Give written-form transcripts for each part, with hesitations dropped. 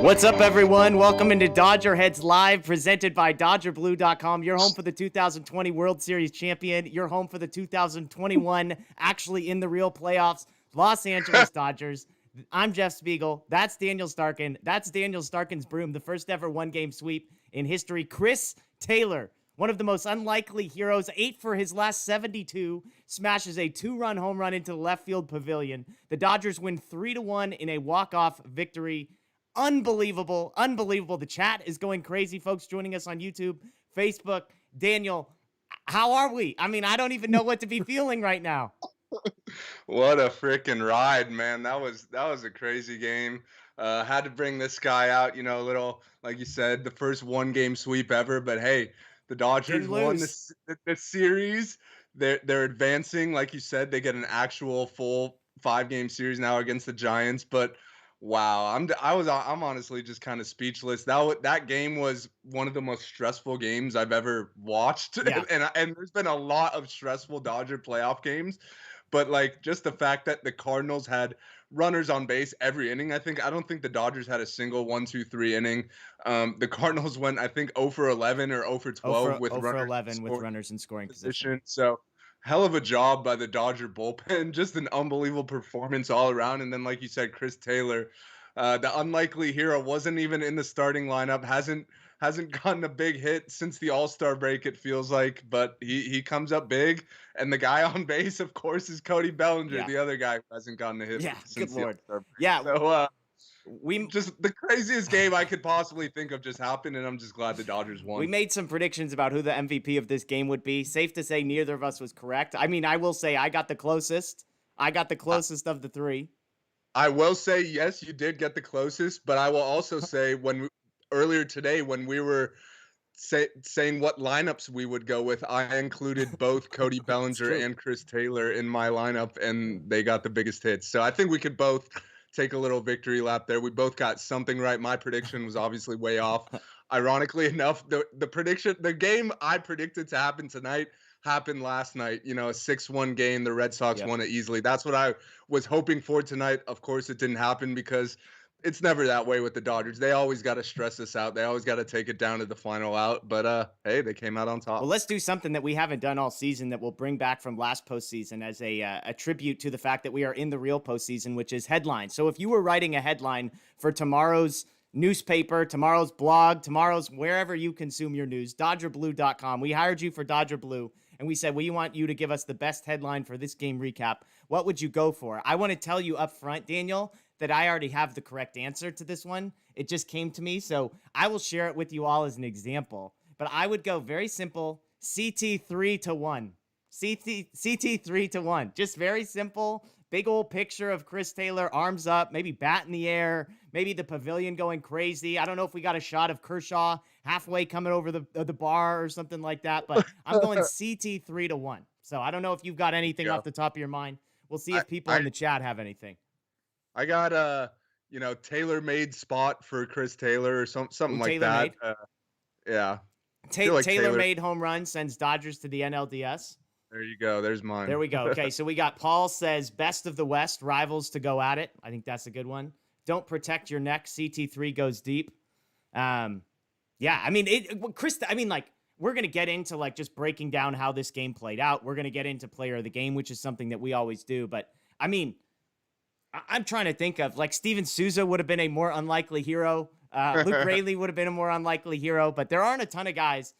What's up, everyone? Welcome into DodgerHeads Live, presented by DodgerBlue.com. Your home for the 2020 World Series champion. Your home for the 2021, actually in the real playoffs, Los Angeles Dodgers. I'm Jeff Spiegel. That's Daniel Starkand. That's Daniel Starkand's broom, the first ever one-game sweep in history. Chris Taylor, one of the most unlikely heroes, 8 for his last 72, smashes a 2-run home run into the left field pavilion. The Dodgers win 3-1 in a walk-off victory. Unbelievable. The chat is going crazy. Folks joining us on YouTube, Facebook. Daniel, how are we? I mean, I don't even know what to be feeling right now. What a freaking ride, man. That was a crazy game. Had to bring this guy out, a little, like you said, the first one-game sweep ever. But hey, the Dodgers won the series. They're advancing, like you said. They get an actual full 5-game series now against the Giants. But wow, I'm honestly just kind of speechless. That game was one of the most stressful games I've ever watched. Yeah. And there's been a lot of stressful Dodger playoff games. But like just the fact that the Cardinals had runners on base every inning, I don't think the Dodgers had a single 1-2-3 inning. The Cardinals went, I think, 0 for 11 or 0 for 12 with runners in scoring position. So hell of a job by the Dodger bullpen. Just an unbelievable performance all around. And then, like you said, Chris Taylor, the unlikely hero, wasn't even in the starting lineup. Hasn't gotten a big hit since the All-Star break, it feels like, but he comes up big. And the guy on base, of course, is Cody Bellinger, the other guy who hasn't gotten a hit since the All-Star break. Yeah. So we just the craziest game I could possibly think of just happened, and I'm just glad the Dodgers won. We made some predictions about who the MVP of this game would be. Safe to say neither of us was correct. I mean, I will say I got the closest. I got the closest of the three. I will say, yes, you did get the closest, but I will also say earlier today when we were saying what lineups we would go with, I included both Cody Bellinger and Chris Taylor in my lineup, and they got the biggest hits. So I think we could both take a little victory lap there. We both got something right. My prediction was obviously way off. Ironically enough, the game I predicted to happen tonight happened last night. A 6-1 game. The Red Sox won it easily. That's what I was hoping for tonight. Of course, it didn't happen because it's never that way with the Dodgers. They always got to stress us out. They always got to take it down to the final out. But hey, they came out on top. Well, let's do something that we haven't done all season that we'll bring back from last postseason as a tribute to the fact that we are in the real postseason, which is headlines. So if you were writing a headline for tomorrow's newspaper, tomorrow's blog, tomorrow's wherever you consume your news, DodgerBlue.com, we hired you for Dodger Blue, and we said, we want you to give us the best headline for this game recap. What would you go for? I want to tell you up front, Daniel, that I already have the correct answer to this one. It just came to me, so I will share it with you all as an example. But I would go very simple, CT 3-1. CT 3-1. Just very simple. Big old picture of Chris Taylor, arms up, maybe bat in the air, maybe the pavilion going crazy. I don't know if we got a shot of Kershaw halfway coming over the bar or something like that, but I'm going CT 3-1. So I don't know if you've got anything off the top of your mind. We'll see if people in the chat have anything. I got a, tailor-made spot for Chris Taylor or something like that. Yeah. Tailor-made home run sends Dodgers to the NLDS. There you go. There's mine. There we go. Okay, so we got Paul says, best of the West, rivals to go at it. I think that's a good one. Don't protect your neck. CT3 goes deep. Yeah, I mean, Chris, we're going to get into, just breaking down how this game played out. We're going to get into player of the game, which is something that we always do. But, I mean, I'm trying to think of, Steven Souza would have been a more unlikely hero. Luke Raley would have been a more unlikely hero. But there aren't a ton of guys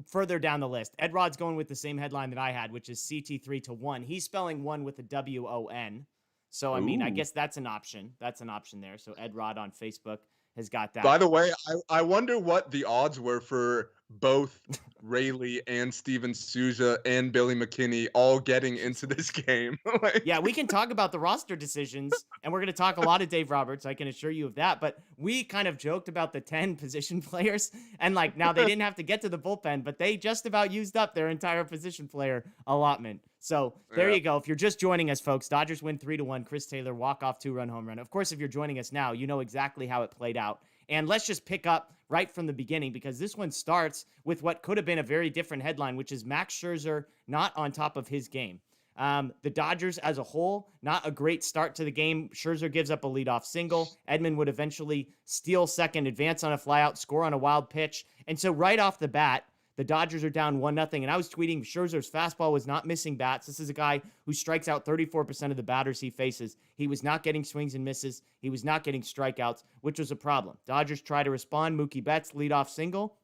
further down the list. Ed Rod's going with the same headline that I had, which is CT 3-1. He's spelling one with a W-O-N. So, I mean, I guess that's an option. That's an option there. So Ed Rod on Facebook has got that. By the way, I wonder what the odds were for both Raley and Steven Souza and Billy McKinney all getting into this game. Yeah, we can talk about the roster decisions, and we're going to talk a lot of Dave Roberts. I can assure you of that. But we kind of joked about the 10 position players, and now they didn't have to get to the bullpen, but they just about used up their entire position player allotment. So there you go. If you're just joining us, folks, Dodgers win 3-1. Chris Taylor walk-off 2-run home run. Of course, if you're joining us now, you know exactly how it played out. And let's just pick up right from the beginning, because this one starts with what could have been a very different headline, which is Max Scherzer not on top of his game. The Dodgers as a whole, not a great start to the game. Scherzer gives up a leadoff single. Edman would eventually steal second, advance on a flyout, score on a wild pitch. And so right off the bat, the Dodgers are down 1-0. And I was tweeting Scherzer's fastball was not missing bats. This is a guy who strikes out 34% of the batters he faces. He was not getting swings and misses. He was not getting strikeouts, which was a problem. Dodgers try to respond. Mookie Betts, leadoff single.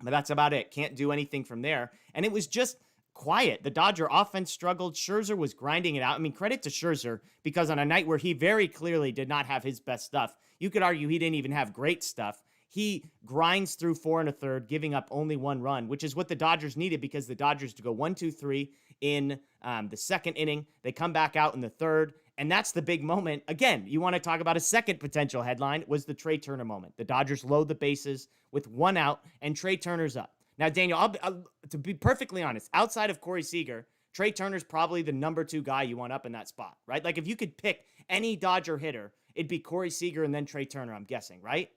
But that's about it. Can't do anything from there. And it was just quiet. The Dodger offense struggled. Scherzer was grinding it out. I mean, credit to Scherzer, because on a night where he very clearly did not have his best stuff, you could argue he didn't even have great stuff. He grinds through 4 1/3, giving up only 1 run, which is what the Dodgers needed, because the Dodgers to go 1-2-3 in the second inning. They come back out in the third, and that's the big moment. Again, you want to talk about a second potential headline, was the Trey Turner moment. The Dodgers load the bases with 1 out, and Trey Turner's up. Now, Daniel, to be perfectly honest, outside of Corey Seager, Trey Turner's probably the number 2 guy you want up in that spot, right? Like, if you could pick any Dodger hitter, it'd be Corey Seager and then Trey Turner, I'm guessing, right?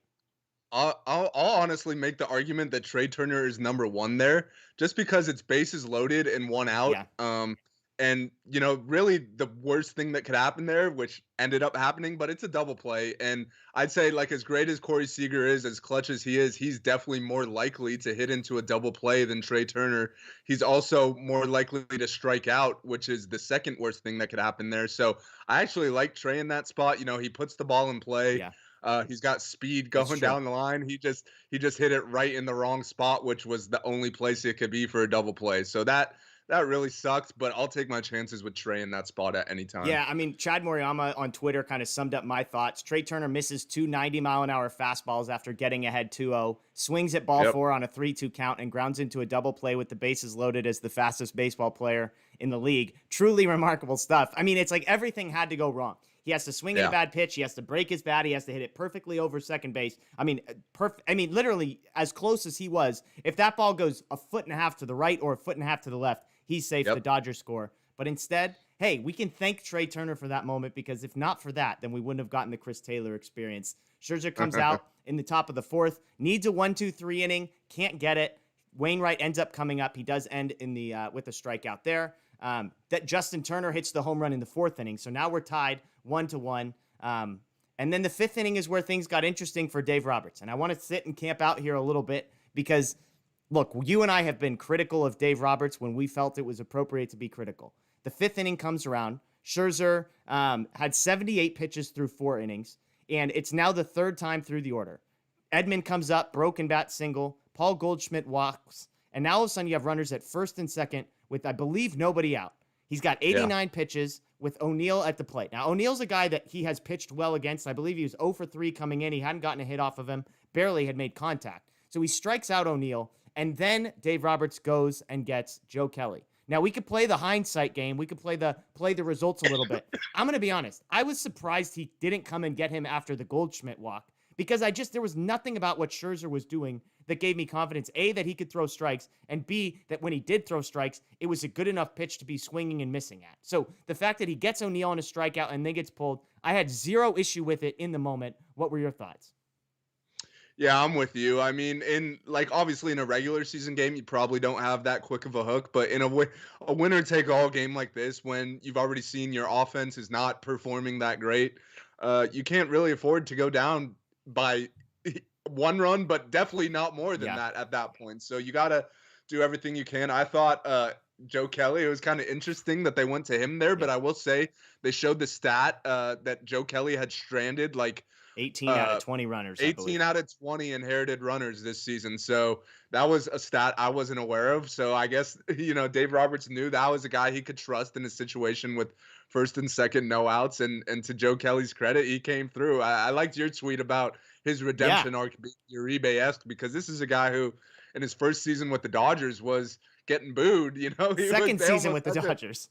I'll honestly make the argument that Trey Turner is number 1 there, just because it's bases loaded and 1 out. Yeah. And really the worst thing that could happen there, which ended up happening, but it's a double play. And I'd say, like, as great as Corey Seager is, as clutch as he is, he's definitely more likely to hit into a double play than Trey Turner. He's also more likely to strike out, which is the second worst thing that could happen there. So I actually like Trey in that spot. He puts the ball in play. Yeah. He's got speed going down the line. He just hit it right in the wrong spot, which was the only place it could be for a double play. So that really sucked, but I'll take my chances with Trey in that spot at any time. Yeah, I mean, Chad Moriyama on Twitter kind of summed up my thoughts. Trey Turner misses 2 90-mile-an-hour fastballs after getting ahead 2-0, swings at ball 4 on a 3-2 count, and grounds into a double play with the bases loaded as the fastest baseball player in the league. Truly remarkable stuff. I mean, it's like everything had to go wrong. He has to swing at a bad pitch. He has to break his bat. He has to hit it perfectly over second base. I mean, literally as close as he was. If that ball goes a 1.5 to the right or a 1.5 to the left, he's safe. The Dodgers score. But instead, hey, we can thank Trey Turner for that moment, because if not for that, then we wouldn't have gotten the Chris Taylor experience. Scherzer comes out in the top of the 4th, needs a 1-2-3 inning, can't get it. Wainwright ends up coming up. He does end in the with a strikeout there. That Justin Turner hits the home run in the 4th inning. So now we're tied 1-1. And then the 5th inning is where things got interesting for Dave Roberts. And I want to sit and camp out here a little bit, because look, you and I have been critical of Dave Roberts when we felt it was appropriate to be critical. The 5th inning comes around. Scherzer had 78 pitches through 4 innings, and it's now the 3rd time through the order. Edman comes up, broken bat single. Paul Goldschmidt walks, and now all of a sudden you have runners at 1st and 2nd with, I believe, nobody out. He's got 89 pitches with O'Neill at the plate. Now, O'Neill's a guy that he has pitched well against. I believe he was 0 for 3 coming in. He hadn't gotten a hit off of him, barely had made contact. So he strikes out O'Neill, and then Dave Roberts goes and gets Joe Kelly. Now, we could play the hindsight game. We could play the results a little bit. I'm going to be honest. I was surprised he didn't come and get him after the Goldschmidt walk, because there was nothing about what Scherzer was doing that gave me confidence, A, that he could throw strikes, and B, that when he did throw strikes, it was a good enough pitch to be swinging and missing at. So the fact that he gets O'Neill on a strikeout and then gets pulled, I had zero issue with it in the moment. What were your thoughts? Yeah, I'm with you. I mean, obviously in a regular season game, you probably don't have that quick of a hook, but in a winner-take-all game like this, when you've already seen your offense is not performing that great, you can't really afford to go down by 1 run, but definitely not more than that at that point. So you got to do everything you can. I thought Joe Kelly, it was kind of interesting that they went to him there, but I will say they showed the stat that Joe Kelly had stranded 18 out of 20 runners. 18 out of 20 inherited runners this season. So that was a stat I wasn't aware of. So I guess, Dave Roberts knew that was a guy he could trust in a situation with 1st and 2nd no outs. And to Joe Kelly's credit, he came through. I liked your tweet about his redemption arc being Uribe-esque, because this is a guy who in his 1st season with the Dodgers was getting booed. Second season with the Dodgers.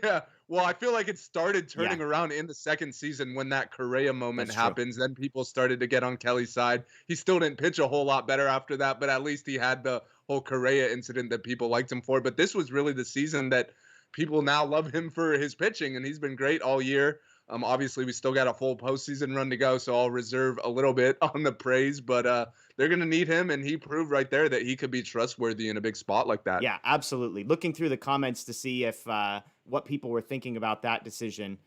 Yeah. Well, I feel like it started turning around in the 2nd season when that Correa moment happens. Then people started to get on Kelly's side. He still didn't pitch a whole lot better after that, but at least he had the whole Correa incident that people liked him for. But this was really the season that people now love him for his pitching, and he's been great all year. Obviously, we still got a full postseason run to go, so I'll reserve a little bit on the praise, but they're going to need him, and he proved right there that he could be trustworthy in a big spot like that. Yeah, absolutely. Looking through the comments to see if what people were thinking about that decision.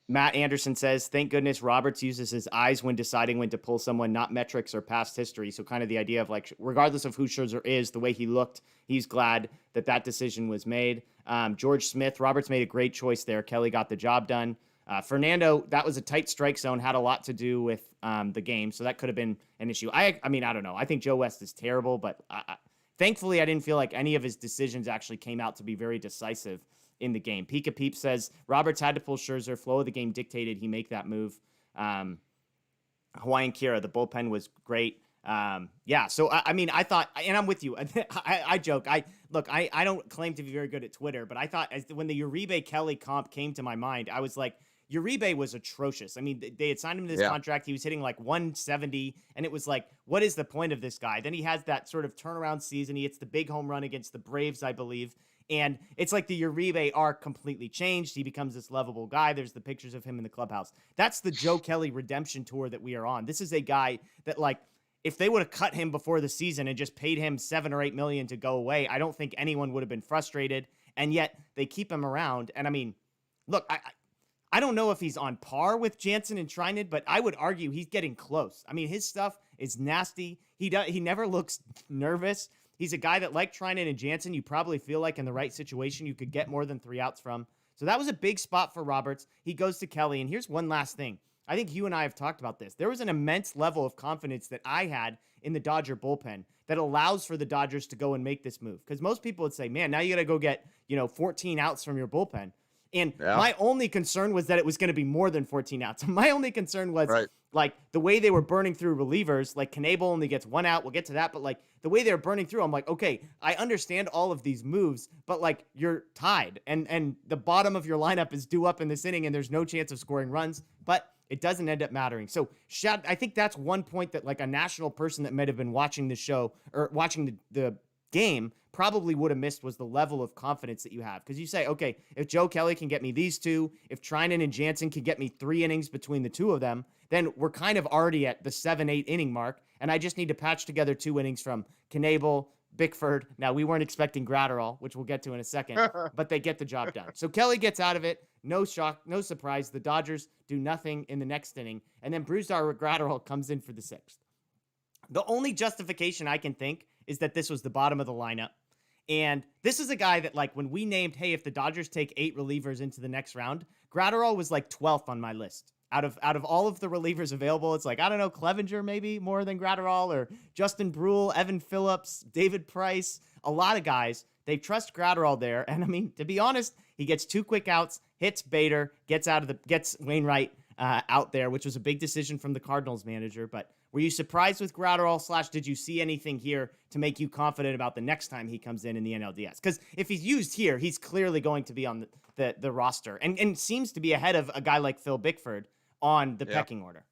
Matt Anderson says, thank goodness Roberts uses his eyes when deciding when to pull someone, not metrics or past history. So kind of the idea of like, regardless of who Scherzer is, the way he looked, he's glad that that decision was made. George Smith, Roberts made a great choice there. Kelly got the job done. Fernando, that was a tight strike zone, had a lot to do with the game. So that could have been an issue. I mean, I don't know. I think Joe West is terrible, but thankfully I didn't feel like any of his decisions actually came out to be very decisive in the game. Pika Peep says Roberts had to pull Scherzer. Flow of the game dictated he make that move. Hawaiian Kira, the bullpen was great. Yeah, so I mean, I thought, and I'm with you. I joke. I don't claim to be very good at Twitter, but I thought when the Uribe Kelly comp came to my mind, I was like, Uribe was atrocious. I mean, they had signed him to this contract. He was hitting like 170, and it was like, what is the point of this guy? Then he has that sort of turnaround season. He hits the big home run against the Braves, I believe. And it's like the Uribe arc completely changed. He becomes this lovable guy. There's the pictures of him in the clubhouse. That's the Joe Kelly redemption tour that we are on. This is a guy that, like, if they would have cut him before the season and just paid him $7 or $8 million to go away, I don't think anyone would have been frustrated. And yet they keep him around. And I mean, look, I don't know if he's on par with Jansen and Trinan, but I would argue he's getting close. I mean, his stuff is nasty. He never looks nervous. He's a guy that, like Trinan and Jansen, you probably feel like in the right situation, you could get more than 3 outs from. So that was a big spot for Roberts. He goes to Kelly. And here's one last thing. I think you and I have talked about this. There was an immense level of confidence that I had in the Dodger bullpen that allows for the Dodgers to go and make this move. Because most people would say, man, now you got to go get, 14 outs from your bullpen. And my only concern was that it was going to be more than 14 outs. My only concern was like the way they were burning through relievers, like Knebel only gets 1 out. We'll get to that. But like the way they're burning through, I'm like, okay, I understand all of these moves, but like you're tied and the bottom of your lineup is due up in this inning and there's no chance of scoring runs, but it doesn't end up mattering. So I think that's one point that like a national person that might have been watching the show or watching the game probably would have missed was the level of confidence that you have. Because you say, okay, if Joe Kelly can get me these two, if Trinan and Jansen can get me 3 innings between the two of them, then we're kind of already at the 7-8 inning mark. And I just need to patch together 2 innings from Knebel, Bickford. Now, we weren't expecting Gratterall, which we'll get to in a second, but they get the job done. So Kelly gets out of it. No shock, no surprise. The Dodgers do nothing in the next inning. And then Brusdar Gratterall comes in for the 6th. The only justification I can think is that this was the bottom of the lineup. And this is a guy that, like, when we named, hey, if the Dodgers take 8 relievers into the next round, Gratterall was like 12th on my list. Out of all of the relievers available, it's like, I don't know, Clevenger maybe more than Gratterall, or Justin Brule, Evan Phillips, David Price, a lot of guys. They trust Gratterall there. And I mean, to be honest, he gets 2 quick outs, hits Bader, gets Wainwright out there, which was a big decision from the Cardinals manager. But were you surprised with Gratterall / did you see anything here to make you confident about the next time he comes in the NLDS? Because if he's used here, he's clearly going to be on the roster and seems to be ahead of a guy like Phil Bickford on the pecking order.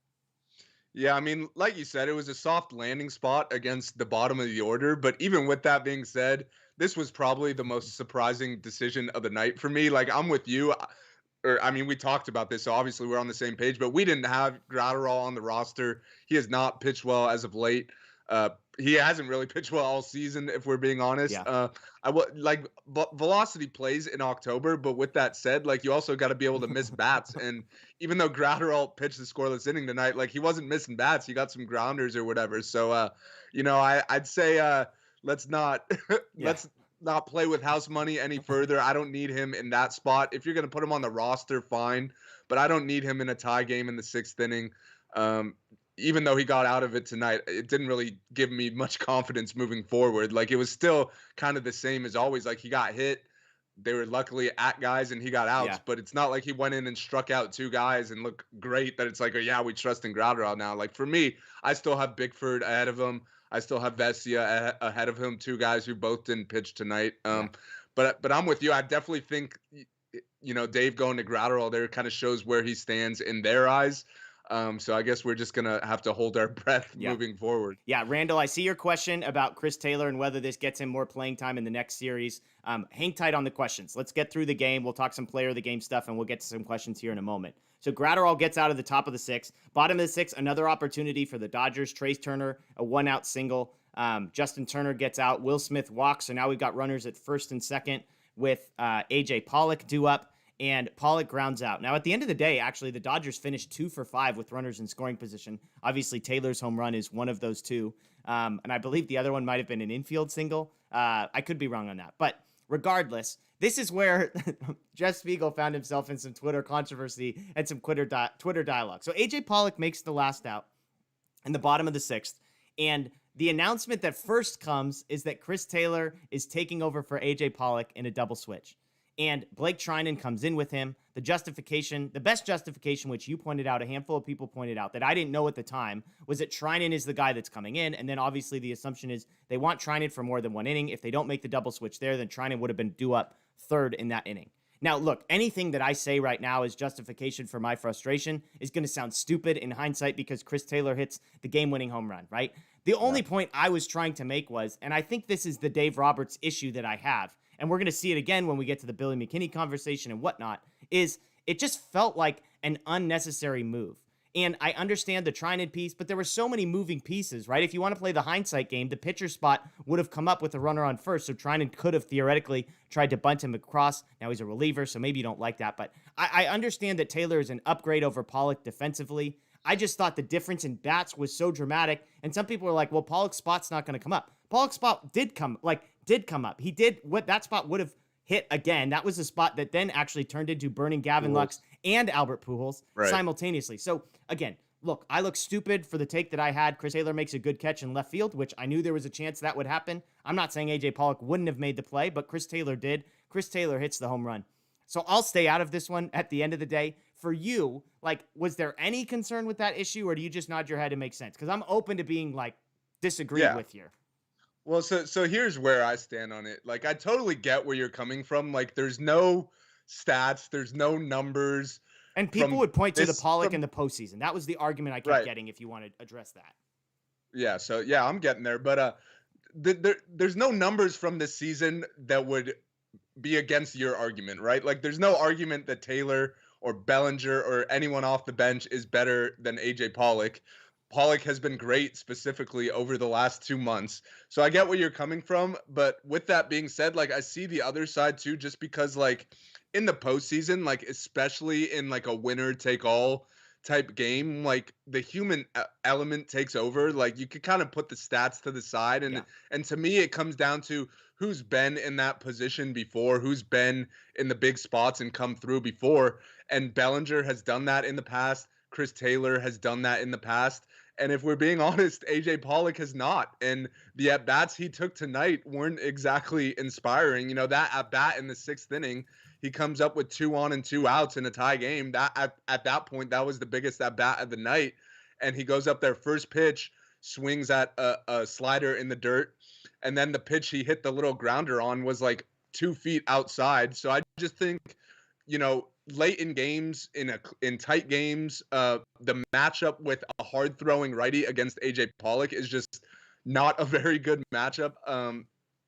Yeah, I mean, like you said, it was a soft landing spot against the bottom of the order. But even with that being said, this was probably the most surprising decision of the night for me. Like, I'm with you. We talked about this, so obviously we're on the same page, but we didn't have Gratterall on the roster. He has not pitched well as of late. He hasn't really pitched well all season, if we're being honest. Yeah. Velocity plays in October, but with that said, like, you also got to be able to miss bats. And even though Gratterall pitched the scoreless inning tonight, like, he wasn't missing bats. He got some grounders or whatever. So, I'd say let's not let's not play with house money any further. I don't need him in that spot. If you're going to put him on the roster, fine, but I don't need him in a tie game in the 6th inning. Even though he got out of it tonight, it didn't really give me much confidence moving forward. Like, it was still kind of the same as always. Like, he got hit. They were luckily at guys and he got outs, but it's not like he went in and struck out 2 guys and looked great that it's like, oh yeah, we trust in Gratterall now. Like, for me, I still have Bickford ahead of him. I still have Vesia ahead of him, 2 guys who both didn't pitch tonight. But I'm with you. I definitely think, Dave going to Gratterall there kind of shows where he stands in their eyes. So I guess we're just going to have to hold our breath moving forward. Yeah, Randall, I see your question about Chris Taylor and whether this gets him more playing time in the next series. Hang tight on the questions. Let's get through the game. We'll talk some player of the game stuff, and we'll get to some questions here in a moment. So Gratterall gets out of the top of the 6th. Bottom of the 6th, another opportunity for the Dodgers. Trace Turner, a 1-out single. Justin Turner gets out. Will Smith walks, so now we've got runners at 1st and 2nd. with AJ Pollock due up, and Pollock grounds out. Now, at the end of the day, actually, the Dodgers finished 2 for 5 with runners in scoring position. Obviously, Taylor's home run is one of those two, and I believe the other one might have been an infield single. I could be wrong on that, but regardless, this is where Jeff Spiegel found himself in some Twitter controversy and some Twitter dialogue. So AJ Pollock makes the last out in the bottom of the 6th, and the announcement that first comes is that Chris Taylor is taking over for AJ Pollock in a double switch. And Blake Trinan comes in with him. The best justification, which you pointed out, a handful of people pointed out that I didn't know at the time, was that Trinan is the guy that's coming in. And then obviously the assumption is they want Trinan for more than one inning. If they don't make the double switch there, then Trinan would have been due up third in that inning. Now, look, anything that I say right now is justification for my frustration is going to sound stupid in hindsight because Chris Taylor hits the game-winning home run, right? The only point I was trying to make was, and I think this is the Dave Roberts issue that I have, and we're going to see it again when we get to the Billy McKinney conversation and whatnot, is it just felt like an unnecessary move. And I understand the Trinan piece, but there were so many moving pieces, right? If you want to play the hindsight game, the pitcher spot would have come up with a runner on first, so Trinan could have theoretically tried to bunt him across. Now he's a reliever, so maybe you don't like that, but I understand that Taylor is an upgrade over Pollock defensively. I just thought the difference in bats was so dramatic, and some people were like, well, Pollock's spot's not going to come up. Pollock's spot did come up. He did what that spot would have hit again. That was the spot that then actually turned into burning Gavin Lux and Albert Pujols simultaneously. So again, look, I look stupid for the take that I had. Chris Taylor makes a good catch in left field, which I knew there was a chance that would happen. I'm not saying AJ Pollock wouldn't have made the play, but Chris Taylor did. Chris Taylor hits the home run. So I'll stay out of this one at the end of the day. For you, like, was there any concern with that issue, or do you just nod your head and make sense? Because I'm open to being, like, disagreed with here. Well, so here's where I stand on it. Like, I totally get where you're coming from. Like, there's no stats, there's no numbers. And people would point to the Pollock in the postseason. That was the argument I kept getting if you want to address that. Yeah, so, yeah, I'm getting there. But there's no numbers from this season that would be against your argument, right? Like, there's no argument that Taylor or Bellinger or anyone off the bench is better than AJ Pollock. Pollock has been great specifically over the last 2 months. So I get where you're coming from. But with that being said, like, I see the other side too, just because, like, in the postseason, like, especially in like a winner take all type game, like, the human element takes over. Like, you could kind of put the stats to the side. And to me, it comes down to who's been in that position before, who's been in the big spots and come through before. And Bellinger has done that in the past. Chris Taylor has done that in the past. And if we're being honest, AJ Pollock has not. And the at-bats he took tonight weren't exactly inspiring. You know, that at-bat in the 6th inning, he comes up with 2 on and 2 outs in a tie game. That at that point, that was the biggest at-bat of the night. And he goes up there, first pitch, swings at a slider in the dirt. And then the pitch he hit the little grounder on was like 2 feet outside. So I just think, you know, late in games, in tight games, the matchup with a hard throwing righty against AJ Pollock is just not a very good matchup.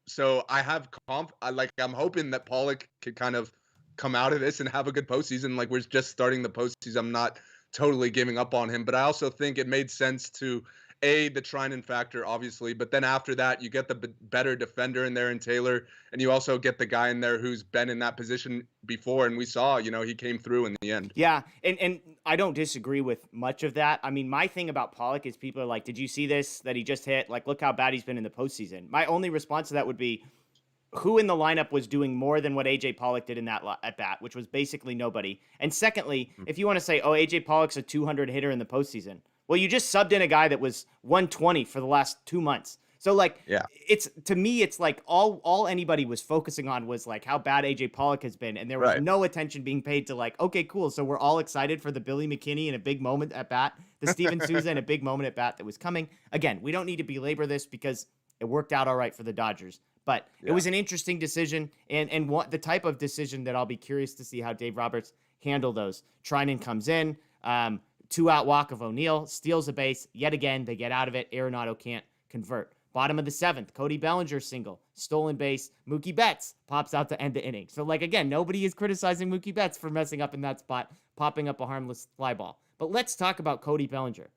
So I have I'm hoping that Pollock could kind of come out of this and have a good postseason. Like, we're just starting the postseason. I'm not totally giving up on him, but I also think it made sense to the Trinan factor, obviously, but then after that, you get the better defender in there in Taylor, and you also get the guy in there who's been in that position before, and we saw, you know, he came through in the end. Yeah, and I don't disagree with much of that. I mean, my thing about Pollock is people are like, did you see this that he just hit? Like, look how bad he's been in the postseason. My only response to that would be, who in the lineup was doing more than what AJ Pollock did in that at bat, which was basically nobody. And secondly, if you want to say, oh, AJ Pollock's a 200 hitter in the postseason, well, you just subbed in a guy that was 120 for the last 2 months. So, like, it's, to me, it's like all anybody was focusing on was like how bad AJ Pollock has been, and there was no attention being paid to like, okay, cool, so we're all excited for the Billy McKinney in a big moment at bat, the Steven Souza in a big moment at bat that was coming. Again, we don't need to belabor this because it worked out all right for the Dodgers, but it was an interesting decision, and what the type of decision that I'll be curious to see how Dave Roberts handle those. Trinan comes in, 2-out walk of O'Neill, steals a base. Yet again, they get out of it. Arenado can't convert. Bottom of the 7th, Cody Bellinger single, stolen base. Mookie Betts pops out to end the inning. So, like, again, nobody is criticizing Mookie Betts for messing up in that spot, popping up a harmless fly ball. But let's talk about Cody Bellinger.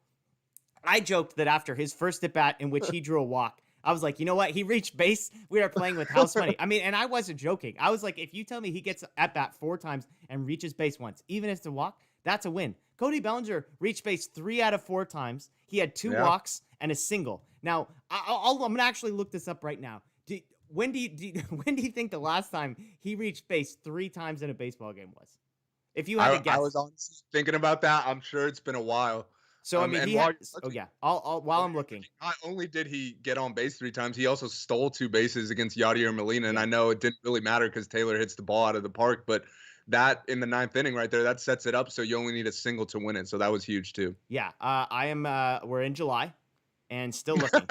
I joked that after his first at-bat in which he drew a walk, I was like, you know what? He reached base. We are playing with house money. I mean, and I wasn't joking. I was like, if you tell me he gets at bat 4 times and reaches base once, even if it's a walk, that's a win. Cody Bellinger reached base 3 out of 4 times. He had 2 walks and a single. Now, I'm going to actually look this up right now. When do you think the last time he reached base 3 times in a baseball game was? If you had to guess. I was honestly thinking about that. I'm sure it's been a while. So I mean, while I'm looking, not only did he get on base 3 times, he also stole 2 bases against Yadier Molina. And I know it didn't really matter because Taylor hits the ball out of the park, but that in the 9th inning right there, that sets it up. So you only need a single to win it. So that was huge too. Yeah, we're in July, and still looking.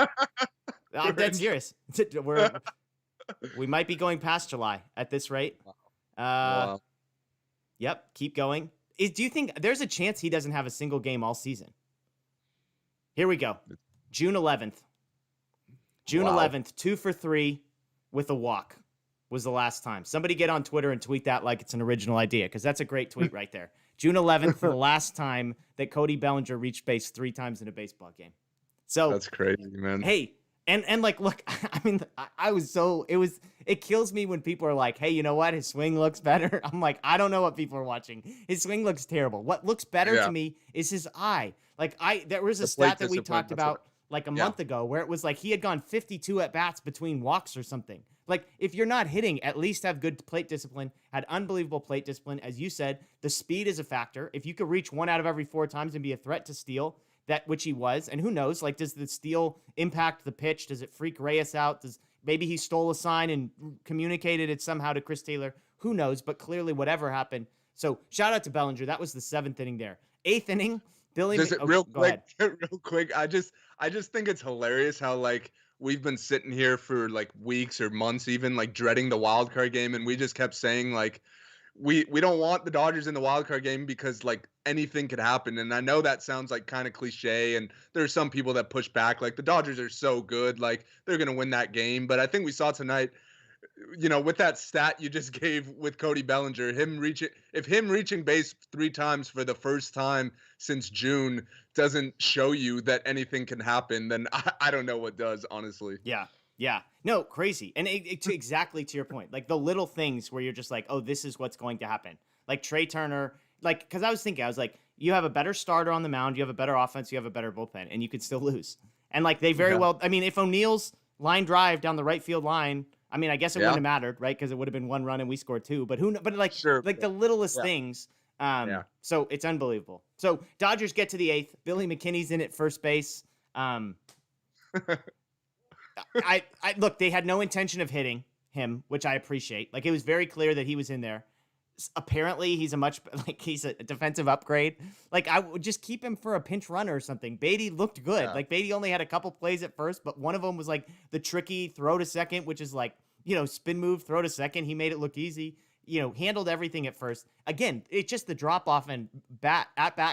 I'm dead serious. We might be going past July at this rate. Wow. Yep, keep going. Do you think there's a chance he doesn't have a single game all season? Here we go. June 11th. June 11th, 2 for 3 with a walk was the last time. Somebody get on Twitter and tweet that like it's an original idea, because that's a great tweet right there. June 11th, the last time that Cody Bellinger reached base 3 times in a baseball game. So that's crazy, man. Hey, and like, look, I mean, it kills me when people are like, hey, you know what? His swing looks better. I'm like, I don't know what people are watching. His swing looks terrible. What looks better to me is his eye. Like there was a stat that we talked about like a month ago where it was like he had gone 52 at bats between walks or something. Like, if you're not hitting, at least have good plate discipline, had unbelievable plate discipline. As you said, the speed is a factor. If you could reach 1 out of every 4 times and be a threat to steal, that which he was, and who knows, like, does the steal impact the pitch? Does it freak Reyes out? Maybe he stole a sign and communicated it somehow to Chris Taylor? Who knows? But clearly, whatever happened. So shout out to Bellinger. That was the 7th inning there. 8th inning, Billy. Real quick. I just think it's hilarious how like we've been sitting here for like weeks or months, even like dreading the wild card game, and we just kept saying like we don't want the Dodgers in the wild card game because like anything could happen. And I know that sounds like kind of cliche, and there's some people that push back like the Dodgers are so good, like they're gonna win that game. But I think we saw tonight, you know, with that stat you just gave with Cody Bellinger, him reaching base 3 times for the first time since June doesn't show you that anything can happen, then I don't know what does, honestly. Yeah. No, crazy. And exactly to your point, like the little things where you're just like, oh, this is what's going to happen. Like Trey Turner, like, because I was like, you have a better starter on the mound, you have a better offense, you have a better bullpen, and you could still lose. And like they very well, I mean, if O'Neal's line drive down the right field line, I mean, I guess it wouldn't have mattered, right? Because it would have been 1 run and we scored 2. But like the littlest things. So it's unbelievable. So Dodgers get to the 8th. Billy McKinney's in at first base. Look, they had no intention of hitting him, which I appreciate. Like, it was very clear that he was in there. Apparently, he's a defensive upgrade. Like, I would just keep him for a pinch runner or something. Beatty looked good. Yeah. Like, Beatty only had a couple plays at first, but one of them was like the tricky throw to second, which is like, you know, spin move, throw to second. He made it look easy. You know, handled everything at first. Again, it's just the drop off and bat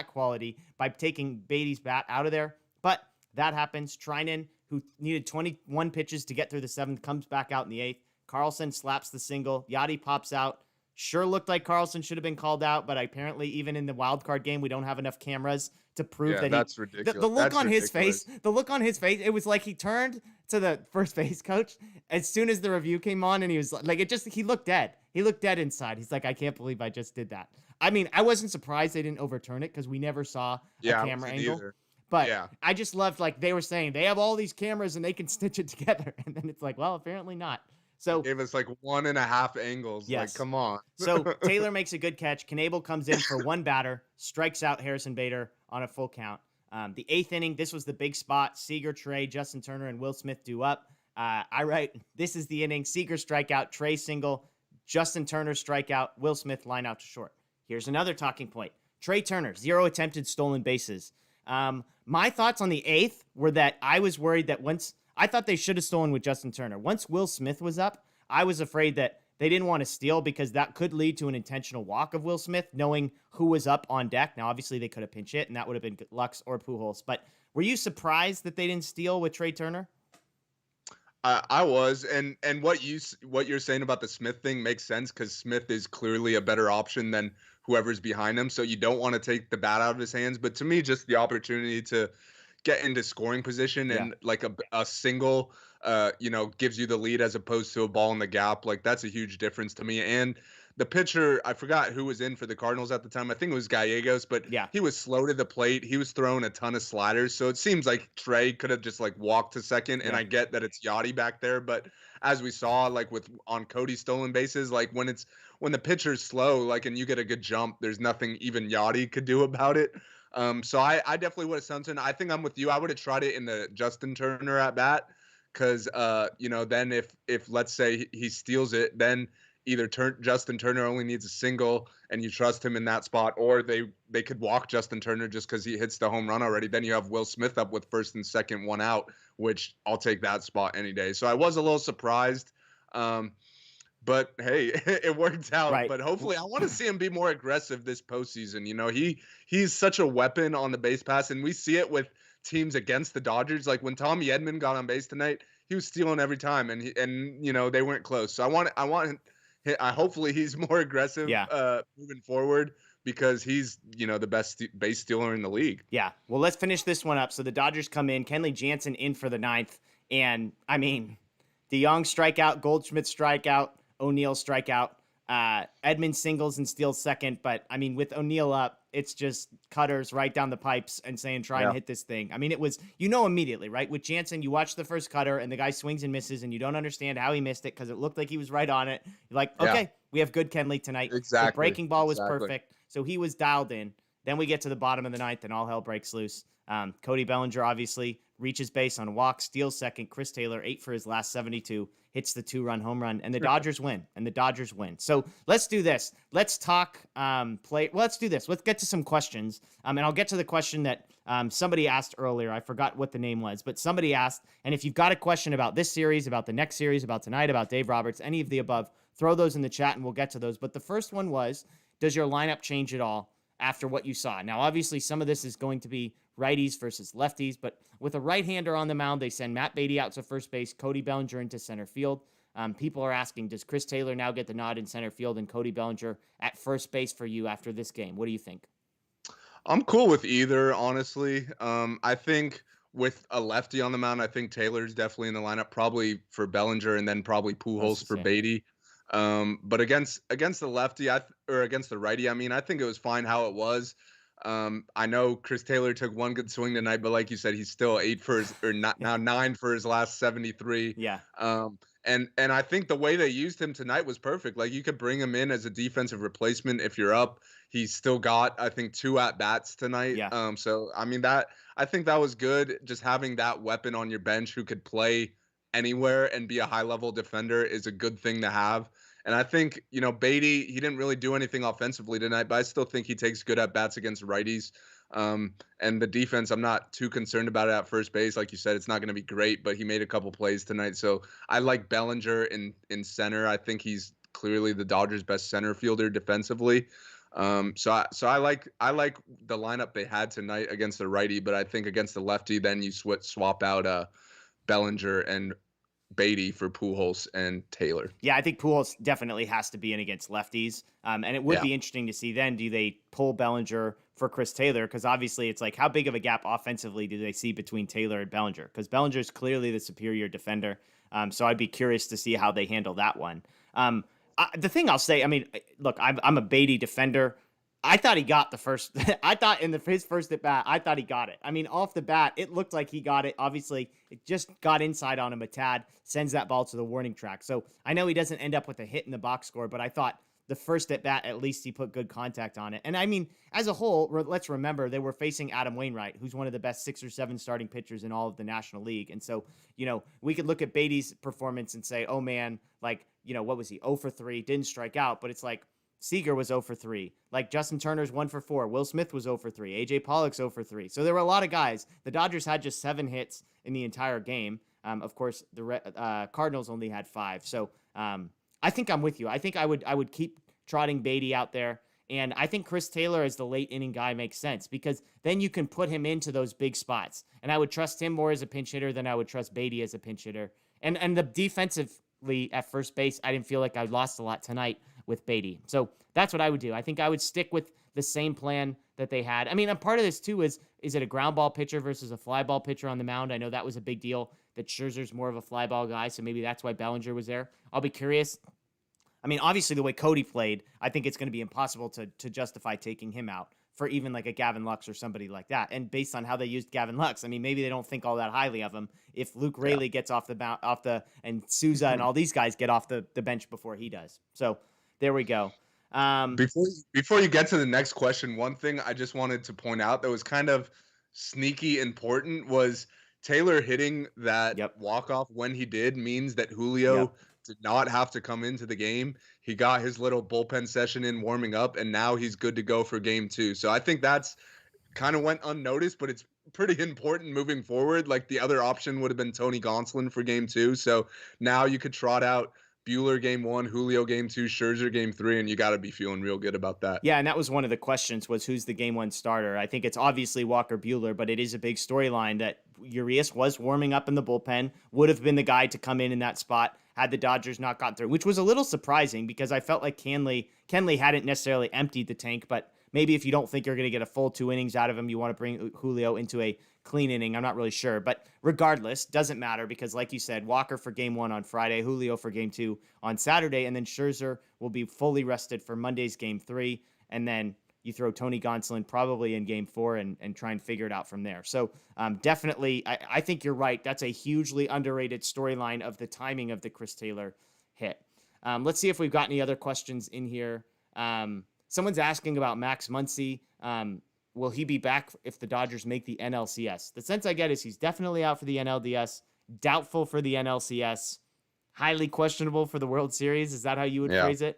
quality by taking Beatty's bat out of there. But that happens. Trinan, who needed 21 pitches to get through the 7th, comes back out in the 8th. Carlson slaps the single. Yachty pops out. Sure looked like Carlson should have been called out, but apparently even in the wild card game, we don't have enough cameras to prove that that's ridiculous. The look on his face, it was like he turned to the first base coach as soon as the review came on, and he was like, he looked dead. He looked dead inside. He's like, I can't believe I just did that. I mean, I wasn't surprised they didn't overturn it because we never saw a camera angle. Either. But I just loved, like, they were saying they have all these cameras and they can stitch it together. And then it's like, well, apparently not. So gave us like 1.5 angles. Yes. Like, come on. So Taylor makes a good catch. Knebel comes in for 1 batter, strikes out Harrison Bader on a full count. The 8th inning, this was the big spot. Seager, Trey, Justin Turner, and Will Smith do up. I write, this is the inning. Seager strikeout, Trey single, Justin Turner strikeout, Will Smith line out to short. Here's another talking point. Trey Turner, 0 attempted stolen bases. My thoughts on the 8th were that I was worried that I thought they should have stolen with Justin Turner. Once Will Smith was up, I was afraid that they didn't want to steal because that could lead to an intentional walk of Will Smith, knowing who was up on deck. Now, obviously, they could have pinch hit, and that would have been Lux or Pujols. But were you surprised that they didn't steal with Trey Turner? I was, and what you're saying about the Smith thing makes sense because Smith is clearly a better option than whoever's behind him. So you don't want to take the bat out of his hands. But to me, just the opportunity to get into scoring position and like a single gives you the lead as opposed to a ball in the gap. Like that's a huge difference to me. And the pitcher, I forgot who was in for the Cardinals at the time. I think it was Gallegos, but Yeah. he was slow to the plate. He was throwing a ton of sliders. So it seems like Trey could have just like walked to second. And Yeah. I get that it's Yachty back there, but as we saw, like on Cody's stolen bases, like when the pitcher's slow, like and you get a good jump, there's nothing even Yachty could do about it. So I definitely would have sent. I think I'm with you. I would have tried it in the Justin Turner at bat because then if let's say he steals it, then either Justin Turner only needs a single and you trust him in that spot, or they could walk Justin Turner just because he hits the home run already. Then you have Will Smith up with first and second, one out, which I'll take that spot any day. So I was a little surprised. But hey, it worked out. Right. But hopefully, I want to see him be more aggressive this postseason. He's such a weapon on the base pass, and we see it with teams against the Dodgers. Like when Tommy Edman got on base tonight, he was stealing every time, and they weren't close. So hopefully he's more aggressive moving forward because he's the best base stealer in the league. Yeah. Well, let's finish this one up. So the Dodgers come in, Kenley Jansen in for the ninth, and I mean, DeYoung strikeout, Goldschmidt strikeout, O'Neill strikeout, Edmonds singles and steals second. But I mean, with O'Neill up, it's just cutters right down the pipes and saying, try and hit this thing. I mean, it was, immediately, right? With Jansen, you watch the first cutter and the guy swings and misses and you don't understand how he missed it because it looked like he was right on it. You're like, okay, we have good Kenley tonight. Exactly. The breaking ball was perfect. So he was dialed in. Then we get to the bottom of the ninth and all hell breaks loose. Cody Bellinger obviously reaches base on a walk, steals second. Chris Taylor, 8 for his last 72, hits the 2-run home run, and the Dodgers win. So let's do this. Let's talk play. Well, let's do this. Let's get to some questions. And I'll get to the question that somebody asked earlier. I forgot what the name was, but somebody asked. And if you've got a question about this series, about the next series, about tonight, about Dave Roberts, any of the above, throw those in the chat and we'll get to those. But the first one was, does your lineup change at all after what you saw? Now, obviously, some of this is going to be righties versus lefties, but with a right-hander on the mound, they send Matt Beatty out to first base, Cody Bellinger into center field. People are asking, does Chris Taylor now get the nod in center field and Cody Bellinger at first base for you after this game? What do you think? I'm cool with either, honestly. I think with a lefty on the mound, I think Taylor's definitely in the lineup, probably for Bellinger and then probably Pujols for Beatty. But against the lefty or against the righty, I mean, I think it was fine how it was. I know Chris Taylor took one good swing tonight, but like you said, he's still 9 for his last 73. Yeah. And I think the way they used him tonight was perfect. Like you could bring him in as a defensive replacement if you're up. He's still got, I think, 2 at-bats tonight. Yeah. So I mean I think that was good. Just having that weapon on your bench who could play anywhere and be a high-level defender is a good thing to have. And I think, Beatty, he didn't really do anything offensively tonight, but I still think he takes good at-bats against righties. And the defense, I'm not too concerned about it at first base. Like you said, it's not going to be great, but he made a couple plays tonight. So I like Bellinger in center. I think he's clearly the Dodgers' best center fielder defensively. So I like the lineup they had tonight against the righty, but I think against the lefty, then you swap out Bellinger and Beatty for Pujols and Taylor. Yeah, I think Pujols definitely has to be in against lefties. And it would be interesting to see then, do they pull Bellinger for Chris Taylor? Because obviously it's like, how big of a gap offensively do they see between Taylor and Bellinger? Because Bellinger is clearly the superior defender. So I'd be curious to see how they handle that one. The thing I'll say, I mean, look, I'm a Beatty defender. I thought he got the first. I thought his first at bat, I thought he got it. I mean, off the bat, it looked like he got it. Obviously, it just got inside on him a tad, sends that ball to the warning track. So I know he doesn't end up with a hit in the box score, but I thought the first at bat, at least he put good contact on it. And I mean, as a whole, let's remember they were facing Adam Wainwright, who's one of the best 6 or 7 starting pitchers in all of the National League. And so, we could look at Beatty's performance and say, oh man, like, what was he? 0 for 3, didn't strike out, but it's like, Seager was 0 for 3. Like Justin Turner's 1 for 4. Will Smith was 0 for 3. AJ Pollock's 0 for 3. So there were a lot of guys. The Dodgers had just 7 hits in the entire game. Of course, the Cardinals only had 5. So I think I'm with you. I think I would keep trotting Beatty out there. And I think Chris Taylor as the late inning guy makes sense because then you can put him into those big spots. And I would trust him more as a pinch hitter than I would trust Beatty as a pinch hitter. And the defensively at first base, I didn't feel like I lost a lot tonight with Beatty. So that's what I would do. I think I would stick with the same plan that they had. I mean, a part of this too is it a ground ball pitcher versus a fly ball pitcher on the mound? I know that was a big deal, that Scherzer's more of a fly ball guy, so maybe that's why Bellinger was there. I'll be curious. I mean, obviously the way Cody played, I think it's going to be impossible to justify taking him out for even like a Gavin Lux or somebody like that. And based on how they used Gavin Lux, I mean, maybe they don't think all that highly of him. If Luke Raley gets off and Souza and all these guys get off the bench before he does. So there we go. Before you get to the next question, one thing I just wanted to point out that was kind of sneaky important was Taylor hitting that walk-off when he did means that Julio did not have to come into the game. He got his little bullpen session in warming up, and now he's good to go for game 2. So I think that's kind of went unnoticed, but it's pretty important moving forward. Like the other option would have been Tony Gonsolin for game 2. So now you could trot out Buehler game 1, Julio game 2, Scherzer game 3, and you got to be feeling real good about that. Yeah, and that was one of the questions was who's the game 1 starter. I think it's obviously Walker Buehler, but it is a big storyline that Urias was warming up in the bullpen, would have been the guy to come in that spot had the Dodgers not gotten through, which was a little surprising because I felt like Kenley hadn't necessarily emptied the tank, but maybe if you don't think you're going to get a full 2 innings out of him, you want to bring Julio into a clean inning. I'm not really sure, but regardless, doesn't matter because like you said, Walker for game 1 on Friday, Julio for game 2 on Saturday, and then Scherzer will be fully rested for Monday's game 3, and then you throw Tony Gonsolin probably in game 4 and try and figure it out from there. So definitely, I think you're right. That's a hugely underrated storyline of the timing of the Chris Taylor hit. Let's see if we've got any other questions in here. Someone's asking about Max Muncy. Will he be back if the Dodgers make the NLCS? The sense I get is he's definitely out for the NLDS, doubtful for the NLCS, highly questionable for the World Series. Is that how you would phrase it?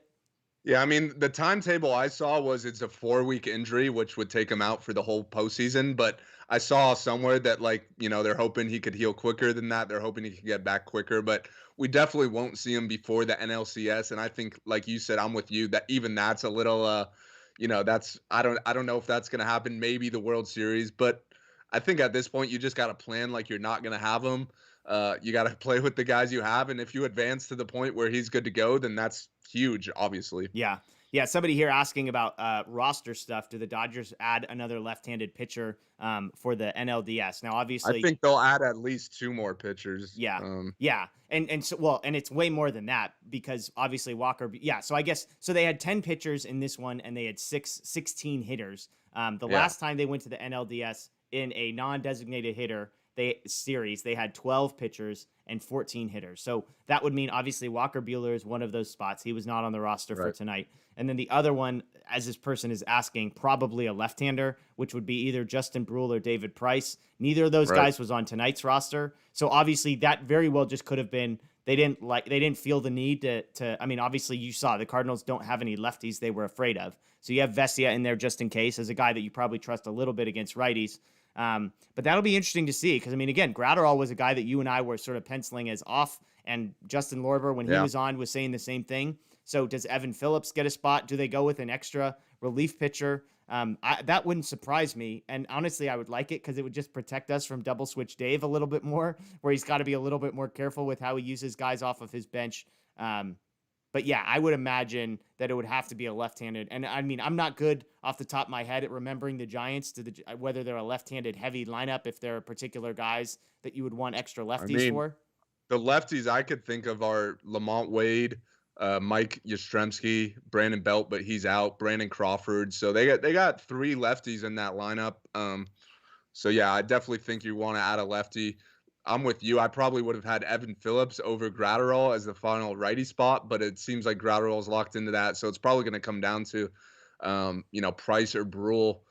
Yeah, I mean, the timetable I saw was it's a 4-week injury, which would take him out for the whole postseason. But I saw somewhere that, like, you know, they're hoping he could heal quicker than that. They're hoping he could get back quicker. But we definitely won't see him before the NLCS. And I think, like you said, I'm with you that even that's a little, that's I don't know if that's going to happen. Maybe the World Series. But I think at this point, you just got to plan like you're not going to have him. You got to play with the guys you have. And if you advance to the point where he's good to go, then that's huge, obviously. Yeah. Yeah. Somebody here asking about roster stuff. Do the Dodgers add another left-handed pitcher for the NLDS? Now, obviously, I think they'll add at least 2 more pitchers. Yeah. Yeah. And so, and it's way more than that because obviously Walker. Yeah. So I guess, so they had 10 pitchers in this one and they had 16 hitters. Last time they went to the NLDS in a non-designated hitter series, they had 12 pitchers and 14 hitters. So that would mean obviously Walker Buehler is one of those spots. He was not on the roster for tonight. And then the other one, as this person is asking, probably a left-hander, which would be either Justin Brule or David Price. Neither of those guys was on tonight's roster. So obviously that very well just could have been, they didn't feel the need to I mean, obviously you saw the Cardinals don't have any lefties they were afraid of. So you have Vesia in there just in case as a guy that you probably trust a little bit against righties. But that'll be interesting to see because, I mean, again, Gratterall was a guy that you and I were sort of penciling as off, and Justin Lorber, when he was on, was saying the same thing. So does Evan Phillips get a spot? Do they go with an extra relief pitcher? That wouldn't surprise me, and honestly, I would like it because it would just protect us from double switch Dave a little bit more, where he's got to be a little bit more careful with how he uses guys off of his bench. But yeah, I would imagine that it would have to be a left-handed. And I mean, I'm not good off the top of my head at remembering the Giants, whether they're a left-handed heavy lineup, if there are particular guys that you would want extra lefties for. The lefties I could think of are Lamont Wade, Mike Yastrzemski, Brandon Belt, but he's out, Brandon Crawford. So they got 3 lefties in that lineup. So yeah, I definitely think you want to add a lefty. I'm with you. I probably would have had Evan Phillips over Gratterall as the final righty spot, but it seems like Gratterall's locked into that. So it's probably going to come down to, Price or Brule.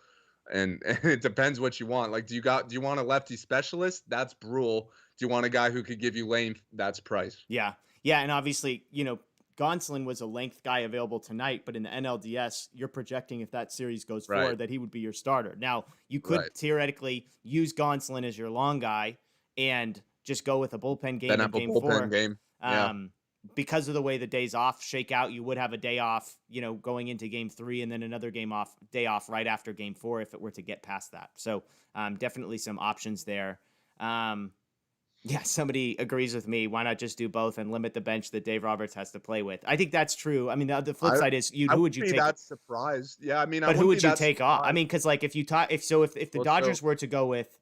And it depends what you want. Like, do you want a lefty specialist? That's Brule. Do you want a guy who could give you length? That's Price. Yeah. Yeah. And obviously, Gonsolin was a length guy available tonight, but in the NLDS, you're projecting if that series goes forward that he would be your starter. Now, you could theoretically use Gonsolin as your long guy and just go with a bullpen game in game 4. Because of the way the days off shake out, you would have a day off, going into game 3 and then another day off right after game 4 if it were to get past that. So definitely some options there. Yeah, somebody agrees with me. Why not just do both and limit the bench that Dave Roberts has to play with? I think that's true. I mean, the flip I side is I who would wouldn't you be take? that surprised. Yeah, I mean, I But who wouldn't be would you that take off? I surprised. mean, because like if you talk, if the Well, so Dodgers were to go with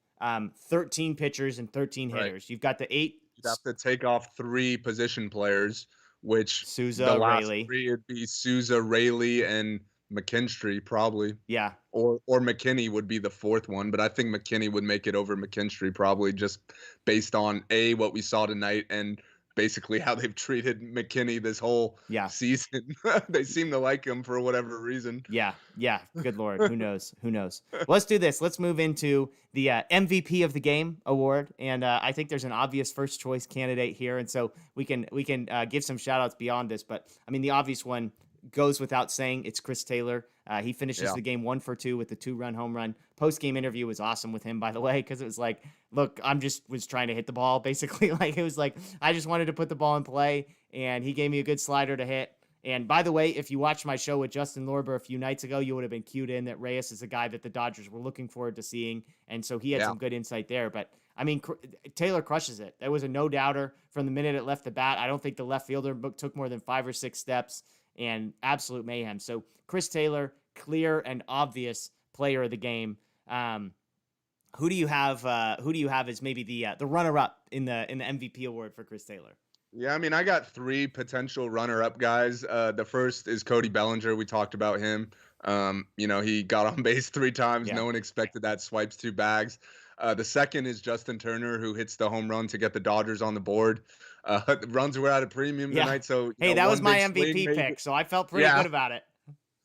13 pitchers and 13 right. hitters, you've got the eight You'd have to take off 3 position players, which the Souza, last Rayleigh. 3 would be Souza, Rayleigh, and McKinstry probably, Yeah, or McKinney would be the 4th one, but I think McKinney would make it over McKinstry probably just based on A, what we saw tonight, and basically how they've treated McKinney this whole yeah. season. They seem to like him for whatever reason. Yeah, yeah. Good Lord. Who knows? Who knows? Well, let's do this. Let's move into the MVP of the game award. And I think there's an obvious first choice candidate here. And so we can give some shout outs beyond this. But I mean, the obvious one goes without saying. It's Chris Taylor. He finishes Yeah. the game 1-for-2 with the 2-run home run. Post game interview was awesome with him, by the way, because it was like, look, was trying to hit the ball, basically. Like, it was like, I just wanted to put the ball in play, and he gave me a good slider to hit. And by the way, if you watched my show with Justin Lorber a few nights ago, you would have been cued in that Reyes is a guy that the Dodgers were looking forward to seeing. And so he had Yeah. some good insight there. But I mean, Taylor crushes it. There was a no doubter from the minute it left the bat. I don't think the left fielder took more than 5 or 6 steps, and absolute mayhem. So Chris Taylor, clear and obvious player of the game. Who do you have? Who do you have as maybe the runner up in the MVP award for Chris Taylor? Yeah, I mean, I got 3 potential runner-up guys. The first is Cody Bellinger. We talked about him. He got on base 3 times. Yeah. No one expected that. Swipes 2 bags. The second is Justin Turner, who hits the home run to get the Dodgers on the board. The runs were at a premium Yeah. tonight, so Hey, that was one my big swing, MVP maybe. pick, so I felt pretty Yeah, good about it.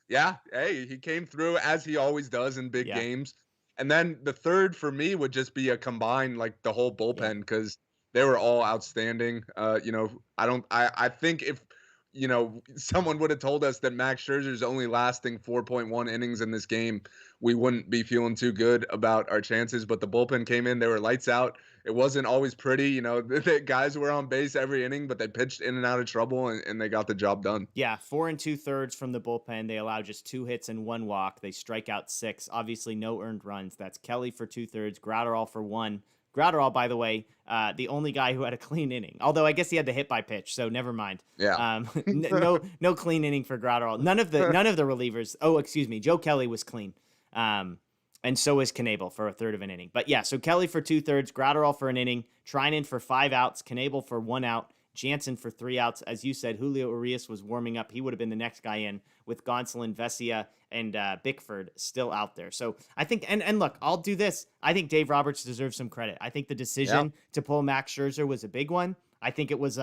yeah. Hey, he came through as he always does in big Yeah. games. And then the third for me would just be a combined, like the whole Yeah. bullpen, because they were all outstanding. I think if someone would have told us that Max Scherzer's only lasting 4.1 innings in this game, we wouldn't be feeling too good about our chances. But the bullpen came in, they were lights out. It wasn't always pretty, the guys were on base every inning, but they pitched in and out of trouble, and they got the job done. Yeah, 4 2/3 from the bullpen. They allow just 2 hits and 1 walk. They strike out 6. Obviously, no earned runs. That's Kelly for 2/3, Gratterall for 1. Gratterall, by the way, the only guy who had a clean inning. Although I guess he had the hit by pitch, so never mind. Yeah. No clean inning for Gratterall. None of the relievers. Oh, excuse me. Joe Kelly was clean. And so is Knable for a third of an inning. But yeah, so Kelly for 2/3, Gratterall for an inning, Trinan for 5 outs, Knable for 1 out, Jansen for 3 outs. As you said, Julio Urias was warming up. He would have been the next guy in with Gonsolin, Vesia, and Bickford still out there. So I think, and look, I'll do this. I think Dave Roberts deserves some credit. I think the decision to pull Max Scherzer was a big one. I think it was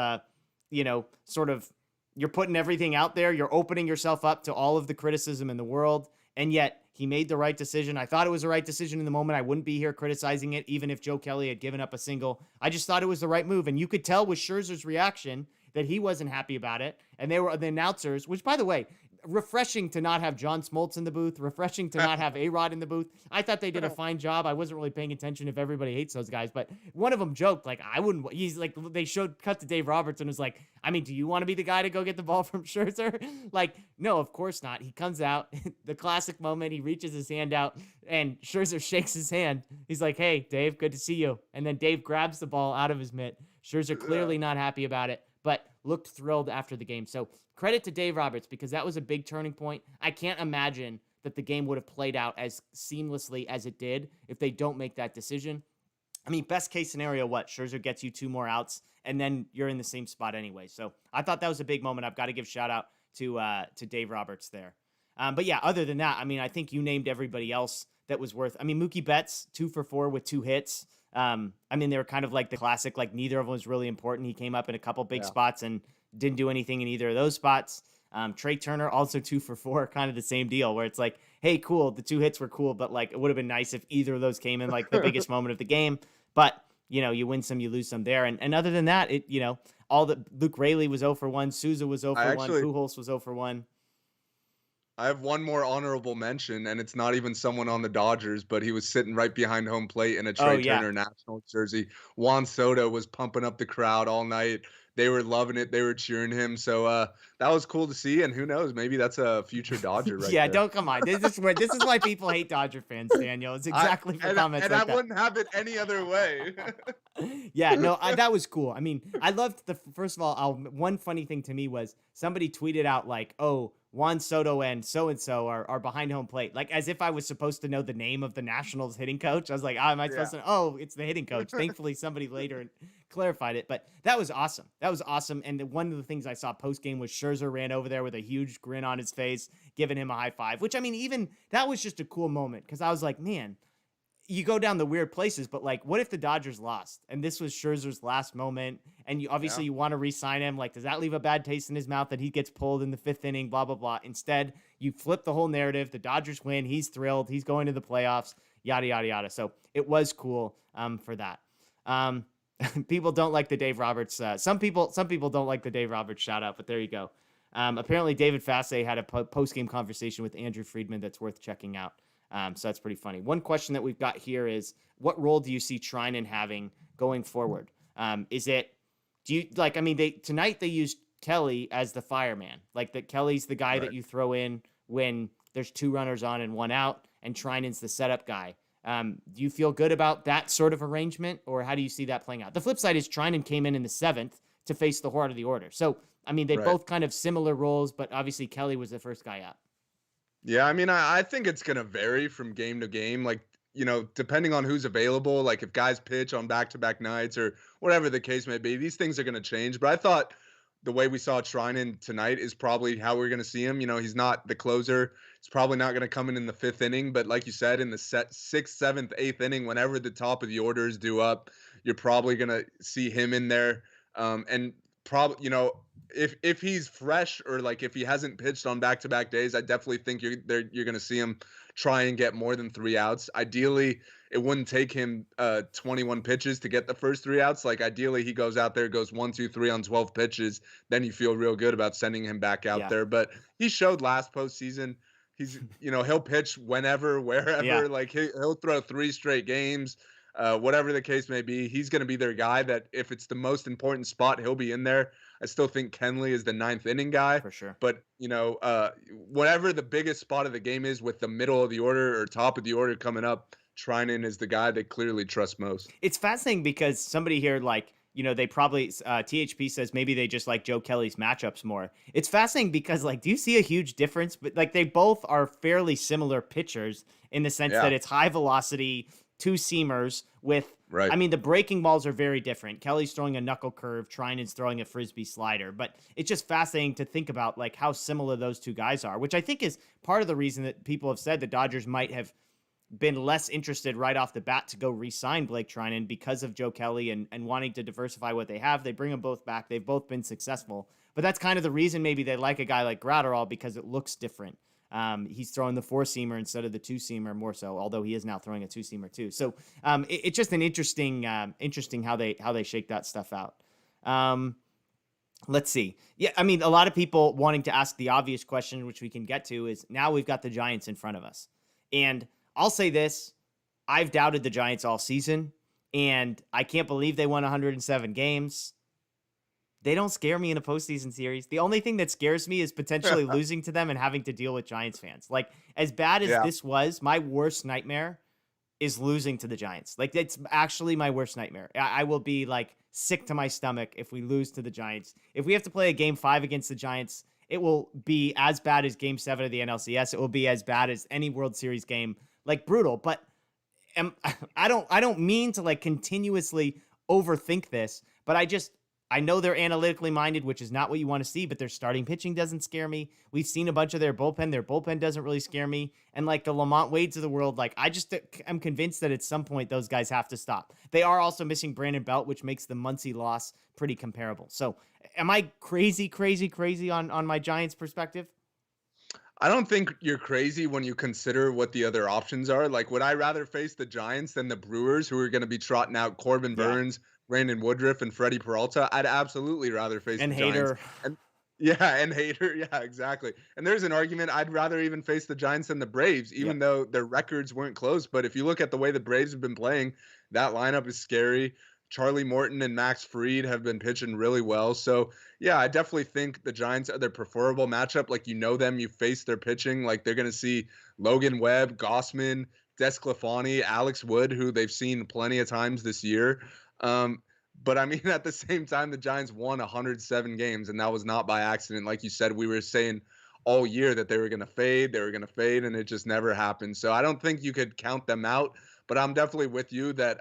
sort of, you're putting everything out there. You're opening yourself up to all of the criticism in the world. And yet he made the right decision. I thought it was the right decision in the moment. I wouldn't be here criticizing it, even if Joe Kelly had given up a single. I just thought it was the right move. And you could tell with Scherzer's reaction that he wasn't happy about it. And they were the announcers, which, by the way, refreshing to not have John Smoltz in the booth, refreshing to not have A-Rod in the booth. I thought they did a fine job. I wasn't really paying attention if everybody hates those guys, but one of them joked, like, I wouldn't, he's like, they showed cut to Dave Roberts and was like, I mean, do you want to be the guy to go get the ball from Scherzer? Like, no, of course not. He comes out, the classic moment, he reaches his hand out and Scherzer shakes his hand. He's like, hey, Dave, good to see you. And then Dave grabs the ball out of his mitt. Scherzer clearly not happy about it, but looked thrilled after the game. So credit to Dave Roberts, because that was a big turning point. I can't imagine that the game would have played out as seamlessly as it did if they don't make that decision. I mean, best case scenario, what? Scherzer gets you 2 more outs, and then you're in the same spot anyway. So I thought that was a big moment. I've got to give shout out to Dave Roberts there. But yeah, other than that, I mean, I think you named everybody else that was worth. I mean, Mookie Betts, 2 for 4 with 2 hits. I mean, they were kind of like the classic, like neither of them was really important. He came up in a couple big spots and didn't do anything in either of those spots. Trey Turner also 2 for 4, kind of the same deal where it's like, hey, cool, the 2 hits were cool, but like it would have been nice if either of those came in like the biggest moment of the game. But you win some, you lose some there. And other than that, all the Luke Rayleigh was 0 for 1, Souza was 0 for 1, Pujols was 0 for 1. I have one more honorable mention, and it's not even someone on the Dodgers, but he was sitting right behind home plate in a Trey Turner Nationals jersey. Juan Soto was pumping up the crowd all night. they were loving it. They were cheering him. So that was cool to see. And who knows, maybe that's a future Dodger right Yeah, there. don't come on. This is why people hate Dodger fans, Daniel. It's exactly for comments I like that. wouldn't have it any other way. Yeah, no, that was cool. I mean, I loved first of all, one funny thing to me was somebody tweeted out like, "Oh, Juan Soto and so are behind home plate," like as if I was supposed to know the name of the Nationals hitting coach. I was like, "Oh, am I supposed to? Oh, it's the hitting coach." Thankfully, somebody later clarified it, but that was awesome. That was awesome. And one of the things I saw post game was Scherzer ran over there with a huge grin on his face, giving him a high five. Which I mean, even that was just a cool moment because I was like, man, you go down the weird places, but like, what if the Dodgers lost and this was Scherzer's last moment? And you obviously you want to re-sign him. Like, does that leave a bad taste in his mouth that he gets pulled in the 5th inning? Blah blah blah. Instead, you flip the whole narrative. The Dodgers win. He's thrilled. He's going to the playoffs. Yada yada yada. So it was cool for that. People don't like the Dave Roberts. Some people don't like the Dave Roberts shout out, but there you go. Apparently, David Fassé had a post game conversation with Andrew Friedman that's worth checking out. So that's pretty funny. One question that we've got here is, what role do you see Treinen having going forward? Tonight they used Kelly as the fireman. Like that Kelly's the guy that you throw in when there's 2 runners on and 1 out, and Treinen's the setup guy. Do you feel good about that sort of arrangement, or how do you see that playing out? The flip side is Treinen came in the 7th to face the heart of the order. So, I mean, they both kind of similar roles, but obviously Kelly was the first guy out. Yeah, I mean, I think it's gonna vary from game to game. Like, depending on who's available, like if guys pitch on back-to-back nights or whatever the case may be, these things are gonna change. But I thought the way we saw Treinen tonight is probably how we're gonna see him. He's not the closer. He's probably not gonna come in the 5th inning, but like you said, in the 6th, 7th, 8th inning, whenever the top of the order is due up, you're probably gonna see him in there. And probably, if he's fresh or like if he hasn't pitched on back-to-back days, I definitely think you're going to see him try and get more than 3 outs. Ideally, it wouldn't take him 21 pitches to get the first 3 outs. Like ideally, he goes out there, goes 1, 2, 3 on 12 pitches. Then you feel real good about sending him back out there. But he showed last postseason he's he'll pitch whenever, wherever. Yeah. Like he'll throw 3 straight games. Whatever the case may be, he's going to be their guy that if it's the most important spot, he'll be in there. I still think Kenley is the 9th inning guy. For sure. But, whatever the biggest spot of the game is with the middle of the order or top of the order coming up, Treinen is the guy they clearly trust most. It's fascinating because somebody here, they probably, THP says maybe they just like Joe Kelly's matchups more. It's fascinating because, do you see a huge difference? But, they both are fairly similar pitchers in the sense that it's high velocity, 2-seamers with, I mean, the breaking balls are very different. Kelly's throwing a knuckle curve, Treinen's throwing a frisbee slider, but it's just fascinating to think about how similar those two guys are, which I think is part of the reason that people have said the Dodgers might have been less interested right off the bat to go re-sign Blake Treinen because of Joe Kelly and wanting to diversify what they have. They bring them both back. They've both been successful, but that's kind of the reason maybe they like a guy like Gratterall because it looks different. He's throwing the 4-seamer instead of the 2-seamer more so, although he is now throwing a 2-seamer too. So it's just an interesting how they shake that stuff out. Let's see. Yeah, I mean, a lot of people wanting to ask the obvious question, which we can get to, is now we've got the Giants in front of us. And I'll say this, I've doubted the Giants all season, and I can't believe they won 107 games. They don't scare me in a postseason series. The only thing that scares me is potentially losing to them and having to deal with Giants fans. As bad as this was, my worst nightmare is losing to the Giants. It's actually my worst nightmare. I will be sick to my stomach if we lose to the Giants. If we have to play a game 5 against the Giants, it will be as bad as game 7 of the NLCS. It will be as bad as any World Series game, brutal. But I don't mean to continuously overthink this, but I know they're analytically minded, which is not what you want to see, but their starting pitching doesn't scare me. We've seen a bunch of their bullpen. Their bullpen doesn't really scare me. And the Lamont Wades of the world, I'm convinced that at some point those guys have to stop. They are also missing Brandon Belt, which makes the Muncy loss pretty comparable. So am I crazy on my Giants perspective? I don't think you're crazy when you consider what the other options are. Would I rather face the Giants than the Brewers, who are going to be trotting out Corbin Burns, Brandon Woodruff, and Freddie Peralta? I'd absolutely rather face the Giants. And Hader. Yeah, exactly. And there's an argument I'd rather even face the Giants than the Braves, even though their records weren't close. But if you look at the way the Braves have been playing, that lineup is scary. Charlie Morton and Max Fried have been pitching really well. So yeah, I definitely think the Giants are their preferable matchup. Like, you know them, you face their pitching. Like, they're gonna see Logan Webb, Gossman, Desclafani, Alex Wood, who they've seen plenty of times this year. But I mean, at the same time, the Giants won 107 games, and that was not by accident. Like you said, we were saying all year that they were going to fade, and it just never happened. So I don't think you could count them out, but I'm definitely with you that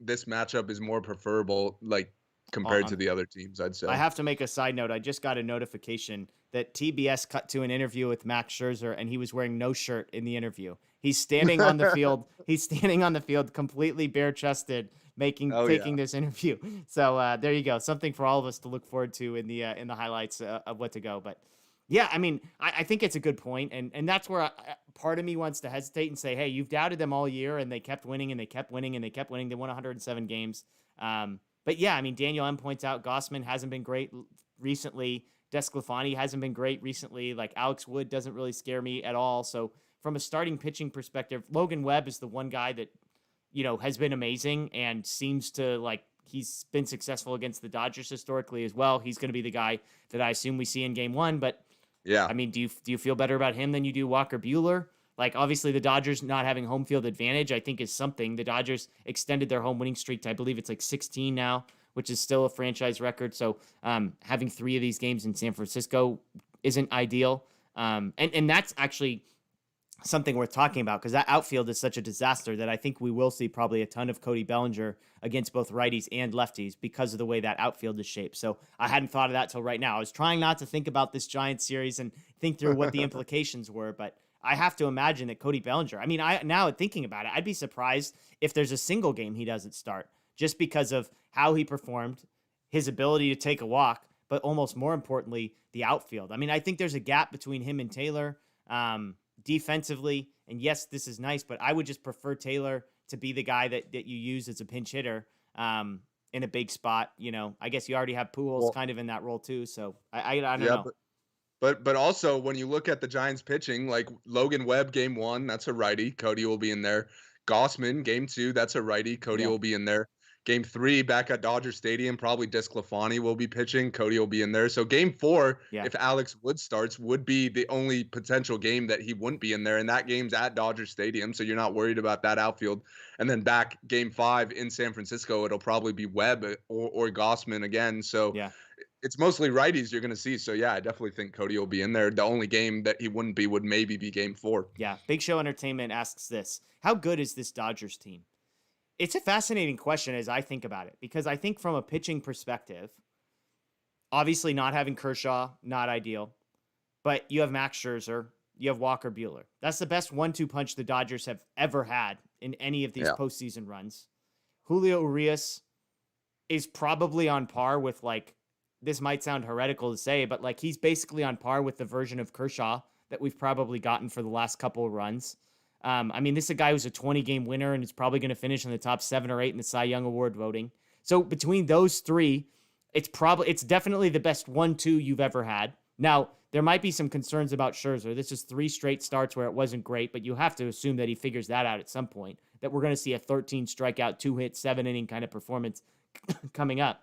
this matchup is more preferable, like, compared to the other teams, I'd say. I have to make a side note. I just got a notification that TBS cut to an interview with Max Scherzer, and he was wearing no shirt in the interview. He's standing on the field. He's standing on the field, completely bare chested, taking this interview. So there you go. Something for all of us to look forward to in the highlights of what to go. But yeah, I mean, I think it's a good point, and that's where part of me wants to hesitate and say, hey, you've doubted them all year, and they kept winning, and they kept winning, and they kept winning. They won 107 games. But yeah, I mean, Daniel M points out Gossman hasn't been great recently. Desclafani hasn't been great recently. Like, Alex Wood doesn't really scare me at all. So from a starting pitching perspective, Logan Webb is the one guy that, has been amazing and seems to, like, he's been successful against the Dodgers historically as well. He's going to be the guy that I assume we see in game one. But yeah, I mean, do you feel better about him than you do Walker Buehler? Like, obviously, the Dodgers not having home field advantage, I think, is something. The Dodgers extended their home winning streak to, I believe it's like 16 now, which is still a franchise record. So having 3 of these games in San Francisco isn't ideal. And that's actually something worth talking about, because that outfield is such a disaster that I think we will see probably a ton of Cody Bellinger against both righties and lefties because of the way that outfield is shaped. So I hadn't thought of that till right now. I was trying not to think about this Giants series and think through what the implications were, but I have to imagine that Cody Bellinger, I mean, now thinking about it, I'd be surprised if there's a single game he doesn't start, just because of how he performed, his ability to take a walk, but almost more importantly, the outfield. I mean, I think there's a gap between him and Taylor defensively. And yes, this is nice, but I would just prefer Taylor to be the guy that you use as a pinch hitter in a big spot. I guess you already have Pujols kind of in that role too. So I don't know. But also, when you look at the Giants pitching, like Logan Webb, game 1, that's a righty. Cody will be in there. Gossman, game 2, that's a righty. Cody will be in there. Game 3, back at Dodger Stadium, probably Desclafani will be pitching. Cody will be in there. So game 4, if Alex Wood starts, would be the only potential game that he wouldn't be in there. And that game's at Dodger Stadium, so you're not worried about that outfield. And then back game 5 in San Francisco, it'll probably be Webb or Gossman again. So it's mostly righties you're going to see. So yeah, I definitely think Cody will be in there. The only game that he wouldn't be would maybe be game 4. Yeah. Big Show Entertainment asks this: how good is this Dodgers team? It's a fascinating question as I think about it, because I think from a pitching perspective, obviously not having Kershaw, not ideal, but you have Max Scherzer, you have Walker Buehler. That's the best 1-2 punch the Dodgers have ever had in any of these postseason runs. Julio Urias is probably on par with, like, this might sound heretical to say, but like, he's basically on par with the version of Kershaw that we've probably gotten for the last couple of runs. I mean, this is a guy who's a 20-game winner and is probably going to finish in the top 7 or 8 in the Cy Young Award voting. So between those 3, it's definitely the best 1-2 you've ever had. Now, there might be some concerns about Scherzer. This is 3 straight starts where it wasn't great, but you have to assume that he figures that out at some point, that we're going to see a 13 strikeout, 2-hit, 7-inning kind of performance coming up.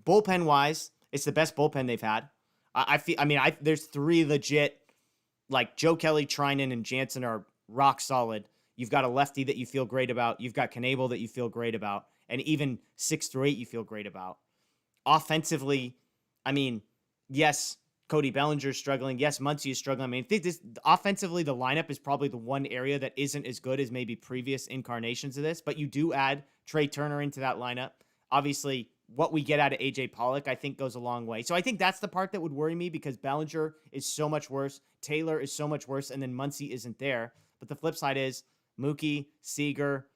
Bullpen wise, it's the best bullpen they've had. There's 3 legit, like, Joe Kelly, Trinan, and Jansen are rock solid. You've got a lefty that you feel great about. You've got Knebel that you feel great about. And even 6 through 8 you feel great about. Offensively, I mean, yes, Cody Bellinger's struggling. Yes, Muncy is struggling. I mean, I think offensively, the lineup is probably the one area that isn't as good as maybe previous incarnations of this. But you do add Trey Turner into that lineup. Obviously, what we get out of AJ Pollock, I think, goes a long way. So I think that's the part that would worry me, because Bellinger is so much worse. Taylor is so much worse. And then Muncy isn't there. But the flip side is Mookie, Seager,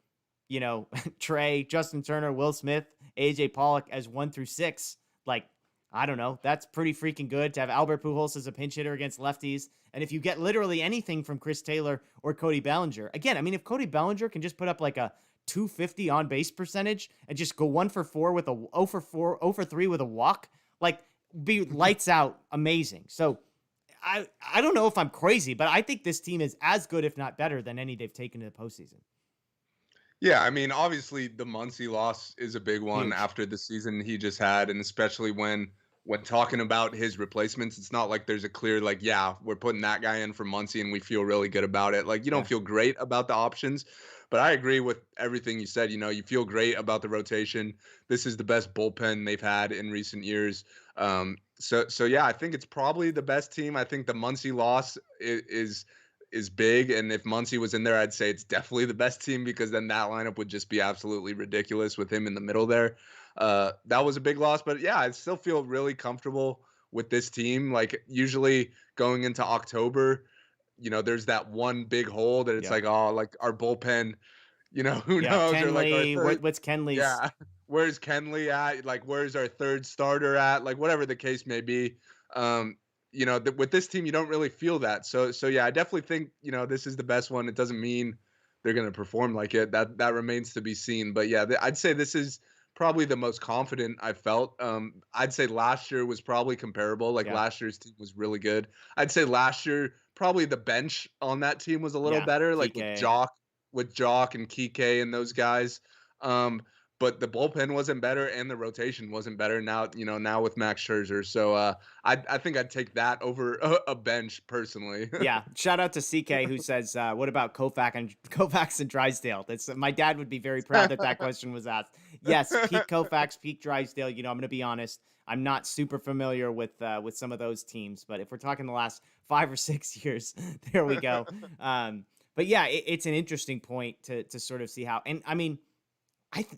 Trey, Justin Turner, Will Smith, AJ Pollock as 1 through 6. Like, I don't know. That's pretty freaking good to have Albert Pujols as a pinch hitter against lefties. And if you get literally anything from Chris Taylor or Cody Bellinger, again, I mean, if Cody Bellinger can just put up like a 250 on base percentage and just go 1 for 4 with a 0 for 3 with a walk, like, be lights out amazing. So I don't know if I'm crazy, but I think this team is as good, if not better, than any they've taken to the postseason. Yeah, I mean, obviously the Muncy loss is a big one Huge. after the season he just had, and especially when talking about his replacements, it's not like there's a clear like, yeah, we're putting that guy in for Muncy and we feel really good about it. Like you don't Yeah. feel great about the options, but I agree with everything you said. You feel great about the rotation. This is the best bullpen they've had in recent years. So yeah, I think it's probably the best team. I think the Muncy loss is big. And if Muncy was in there, I'd say it's definitely the best team because then that lineup would just be absolutely ridiculous with him in the middle there. That was a big loss, but yeah, I still feel really comfortable with this team. Like usually going into October, there's that one big hole that it's Yeah. like, oh, like our bullpen, who Yeah. knows? Or like our Kenley, third, what's Kenley's? yeah, where's Kenley at? Like, where's our third starter at? Like, whatever the case may be. Um, with this team, you don't really feel that. So yeah, I definitely think this is the best one. It doesn't mean they're going to perform like it. That remains to be seen. But yeah, I'd say this is probably the most confident I felt. I'd say last year was probably comparable. Like Yeah. last year's team was really good. I'd say last year probably the bench on that team was a little Yeah. better. Like PK. with Jock and Kike and those guys. Um, but the bullpen wasn't better and the rotation wasn't better now with Max Scherzer. So I think I'd take that over a bench personally. Yeah, shout out to CK who says, "What about Koufax and Drysdale?" That's my dad would be very proud that that question was asked. Yes, peak Koufax, peak Drysdale. I'm going to be honest. I'm not super familiar with some of those teams, but if we're talking the last 5 or 6 years, there we go. But yeah, it's an interesting point to sort of see how. And I mean,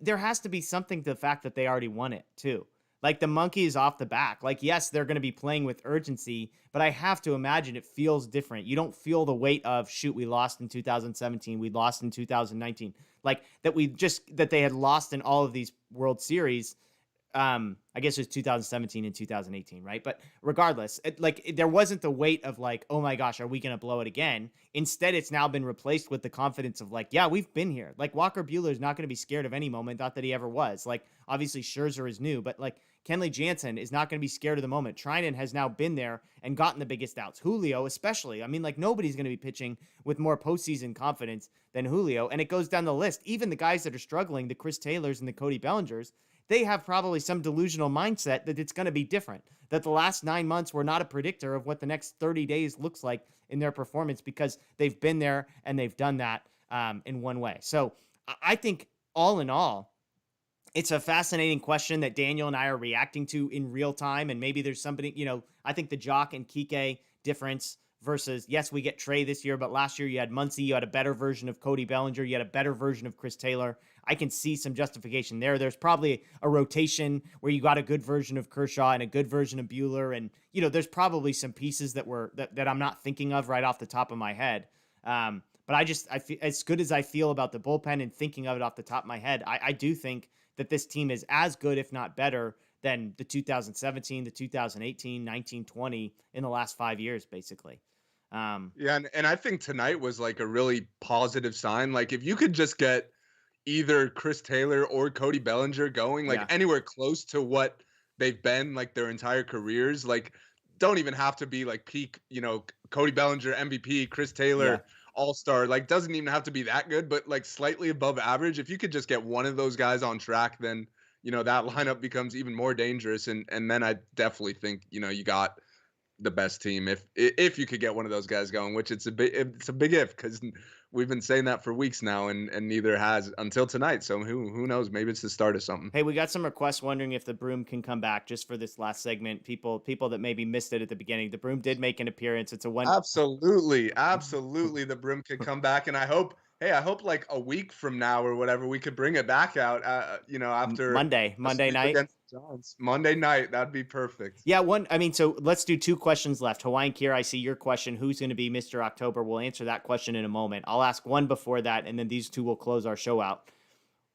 there has to be something to the fact that they already won it too. Like the monkey is off the back. Like, yes, they're going to be playing with urgency, but I have to imagine it feels different. You don't feel the weight of shoot, we lost in 2017, we lost in 2019. Like that they had lost in all of these World Series. I guess it was 2017 and 2018, right? But regardless, there wasn't the weight of like, oh my gosh, are we going to blow it again? Instead, it's now been replaced with the confidence of like, yeah, we've been here. Like Walker Buehler is not going to be scared of any moment. Not that he ever was. Like obviously Scherzer is new, but like Kenley Jansen is not going to be scared of the moment. Trinan has now been there and gotten the biggest outs. Julio, especially. I mean, like nobody's going to be pitching with more postseason confidence than Julio. And it goes down the list. Even the guys that are struggling, the Chris Taylors and the Cody Bellingers, they have probably some delusional mindset that it's going to be different, that the last 9 months were not a predictor of what the next 30 days looks like in their performance because they've been there and they've done that in one way. So I think all in all, it's a fascinating question that Daniel and I are reacting to in real time. And maybe there's somebody, I think the Jock and Kike difference versus, yes, we get Trey this year, but last year you had Muncy, you had a better version of Cody Bellinger, you had a better version of Chris Taylor. I can see some justification there. There's probably a rotation where you got a good version of Kershaw and a good version of Bueller. And, there's probably some pieces that I'm not thinking of right off the top of my head. But I feel as good as I feel about the bullpen and thinking of it off the top of my head, I do think that this team is as good, if not better, than the 2017, the 2018, 19, 20 in the last 5 years, basically. Yeah, and I think tonight was like a really positive sign. Like if you could just get either Chris Taylor or Cody Bellinger going like Yeah. anywhere close to what they've been like their entire careers, like don't even have to be like peak, Cody Bellinger MVP, Chris Yeah. Taylor all-star, like doesn't even have to be that good, but like slightly above average. If you could just get one of those guys on track, then that lineup becomes even more dangerous. And then I definitely think, you got the best team if you could get one of those guys going, which it's a big if because we've been saying that for weeks now and neither has until tonight. So who knows? Maybe it's the start of something. Hey, we got some requests wondering if the broom can come back just for this last segment. People that maybe missed it at the beginning. The broom did make an appearance. It's a one. Absolutely, the broom could come back, and I hope like a week from now or whatever we could bring it back out. After Monday a sweep night. against the Giants, Monday night, that'd be perfect. Yeah, so let's do 2 questions left. Hawaiian Kier, I see your question. Who's going to be Mr. October? We'll answer that question in a moment. I'll ask one before that, and then these 2 will close our show out.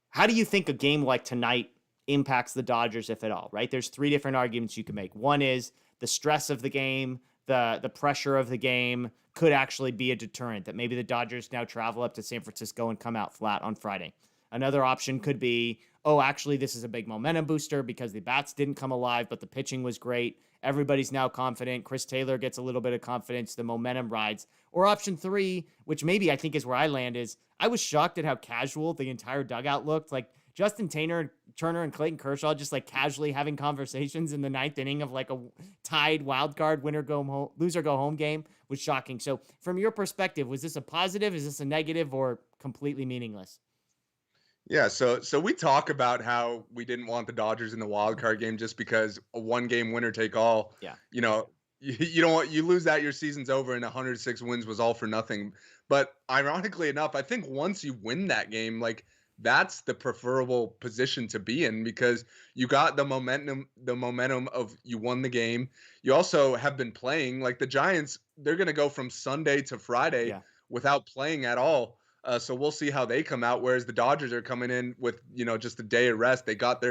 How do you think a game like tonight impacts the Dodgers, if at all, right? There's 3 different arguments you can make. One is the stress of the game, the pressure of the game could actually be a deterrent, that maybe the Dodgers now travel up to San Francisco and come out flat on Friday. Another option could be, oh, actually, this is a big momentum booster because the bats didn't come alive, but the pitching was great. Everybody's now confident. Chris Taylor gets a little bit of confidence. The momentum rides. Or option 3, which maybe I think is where I land, is I was shocked at how casual the entire dugout looked. Like Justin Turner and Clayton Kershaw just like casually having conversations in the 9th inning of like a tied wild card loser go home game was shocking. So from your perspective, was this a positive? Is this a negative or completely meaningless? Yeah, so we talk about how we didn't want the Dodgers in the wild card game just because a one game winner take all. Yeah. You know, you don't want, you lose that, your season's over, and 106 wins was all for nothing. But ironically enough, I think once you win that game, like that's the preferable position to be in because you got the momentum of you won the game. You also have been playing like the Giants. They're gonna go from Sunday to Friday Yeah. without playing at all. So we'll see how they come out. Whereas the Dodgers are coming in with, just a day of rest. They got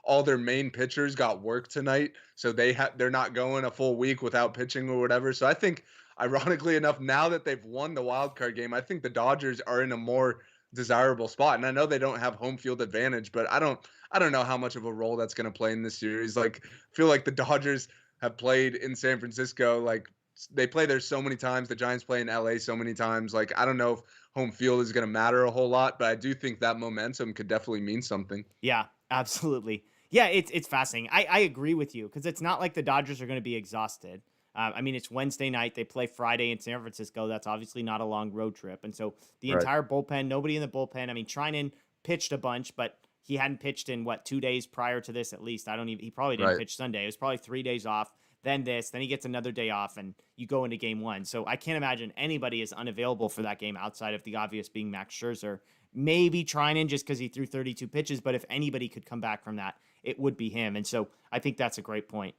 all their main pitchers got work tonight, so they're not going a full week without pitching or whatever. So I think, ironically enough, now that they've won the wild card game, I think the Dodgers are in a more desirable spot. And I know they don't have home field advantage, but I don't know how much of a role that's going to play in this series. Like, I feel like the Dodgers have played in San Francisco, like they play there so many times. The Giants play in LA so many times. Like, I don't know if home field is going to matter a whole lot, but I do think that momentum could definitely mean something. Yeah, absolutely. Yeah, it's fascinating. I agree with you because it's not like the Dodgers are going to be exhausted. I mean, it's Wednesday night. They play Friday in San Francisco. That's obviously not a long road trip. And so the Right. entire bullpen, nobody in the bullpen. I mean, Trinan pitched a bunch, but he hadn't pitched in 2 days prior to this at least. He probably didn't Right. pitch Sunday. It was probably 3 days off. Then he gets another day off, and you go into game 1. So I can't imagine anybody is unavailable for that game outside of the obvious being Max Scherzer. Maybe Trinan just because he threw 32 pitches, but if anybody could come back from that, it would be him. And so I think that's a great point.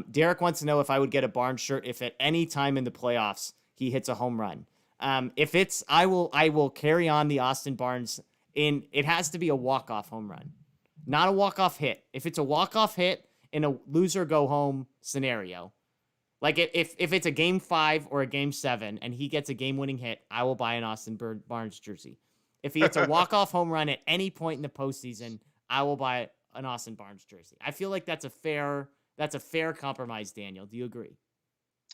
Derek wants to know if I would get a Barnes shirt if at any time in the playoffs he hits a home run. If it's, I will carry on the Austin Barnes in. It has to be a walk-off home run, not a walk-off hit. If it's a walk-off hit in a loser go home scenario, like if it's a game 5 or a game 7 and he gets a game-winning hit, I will buy an Austin Barnes jersey. If he hits a walk-off home run at any point in the postseason, I will buy an Austin Barnes jersey. I feel like that's a fair compromise, Daniel. Do you agree?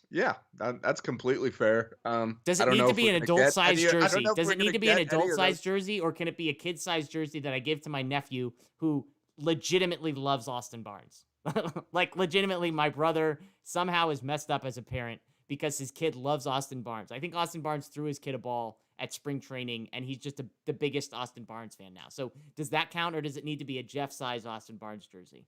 Yeah, that's completely fair. Does I it don't need know to if be we're an gonna get adult-sized any. I don't jersey? know if Does we're it gonna need to be an get any of adult-sized those. jersey, or can it be a kid-sized jersey that I give to my nephew who legitimately loves Austin Barnes? Like, legitimately, my brother somehow is messed up as a parent because his kid loves Austin Barnes. I think Austin Barnes threw his kid a ball at spring training, and he's just the biggest Austin Barnes fan now. So does that count, or does it need to be a Jeff-size Austin Barnes jersey?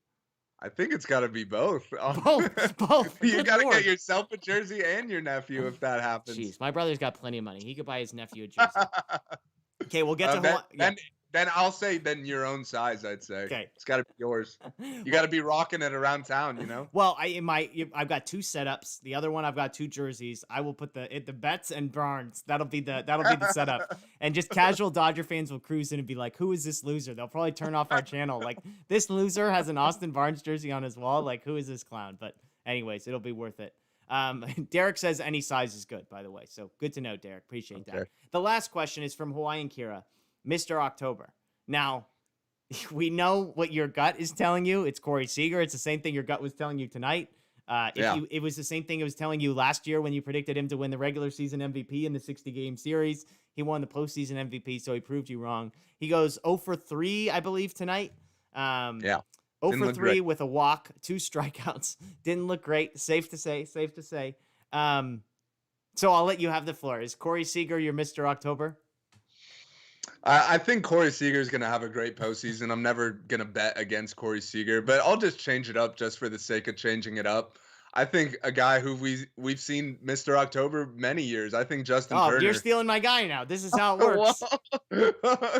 I think it's got to be both. Both. You Good got to Lord. get yourself a jersey and your nephew if that happens. Jeez, my brother's got plenty of money. He could buy his nephew a jersey. Okay, we'll get to then, Hawaii. Yeah. then I'll say then your own size. I'd say Okay. it's got to be yours. You got to be rocking it around town. Well, I've got 2 setups. The other one I've got 2 jerseys. I will put the Betts and Barnes. That'll be the setup. And just casual Dodger fans will cruise in and be like, "Who is this loser?" They'll probably turn off our channel. Like, this loser has an Austin Barnes jersey on his wall. Like, who is this clown? But anyways, it'll be worth it. Derek says any size is good, by the way. So good to know, Derek. Appreciate that. The last question is from Hawaiian Kira, Mr. October. Now, we know what your gut is telling you. It's Corey Seager. It's the same thing your gut was telling you tonight. It was the same thing it was telling you last year when you predicted him to win the regular season MVP in the 60-game series. He won the postseason MVP, so he proved you wrong. He goes 0 for 3, I believe, tonight. 0 for 3 with a walk, 2 strikeouts. Didn't look great. Safe to say. So I'll let you have the floor. Is Corey Seager your Mr. October? I think Corey Seager is going to have a great postseason. I'm never going to bet against Corey Seager, but I'll just change it up just for the sake of changing it up. I think a guy who we've seen Mr. October many years. I think Justin Turner. You're stealing my guy now. This is how it works.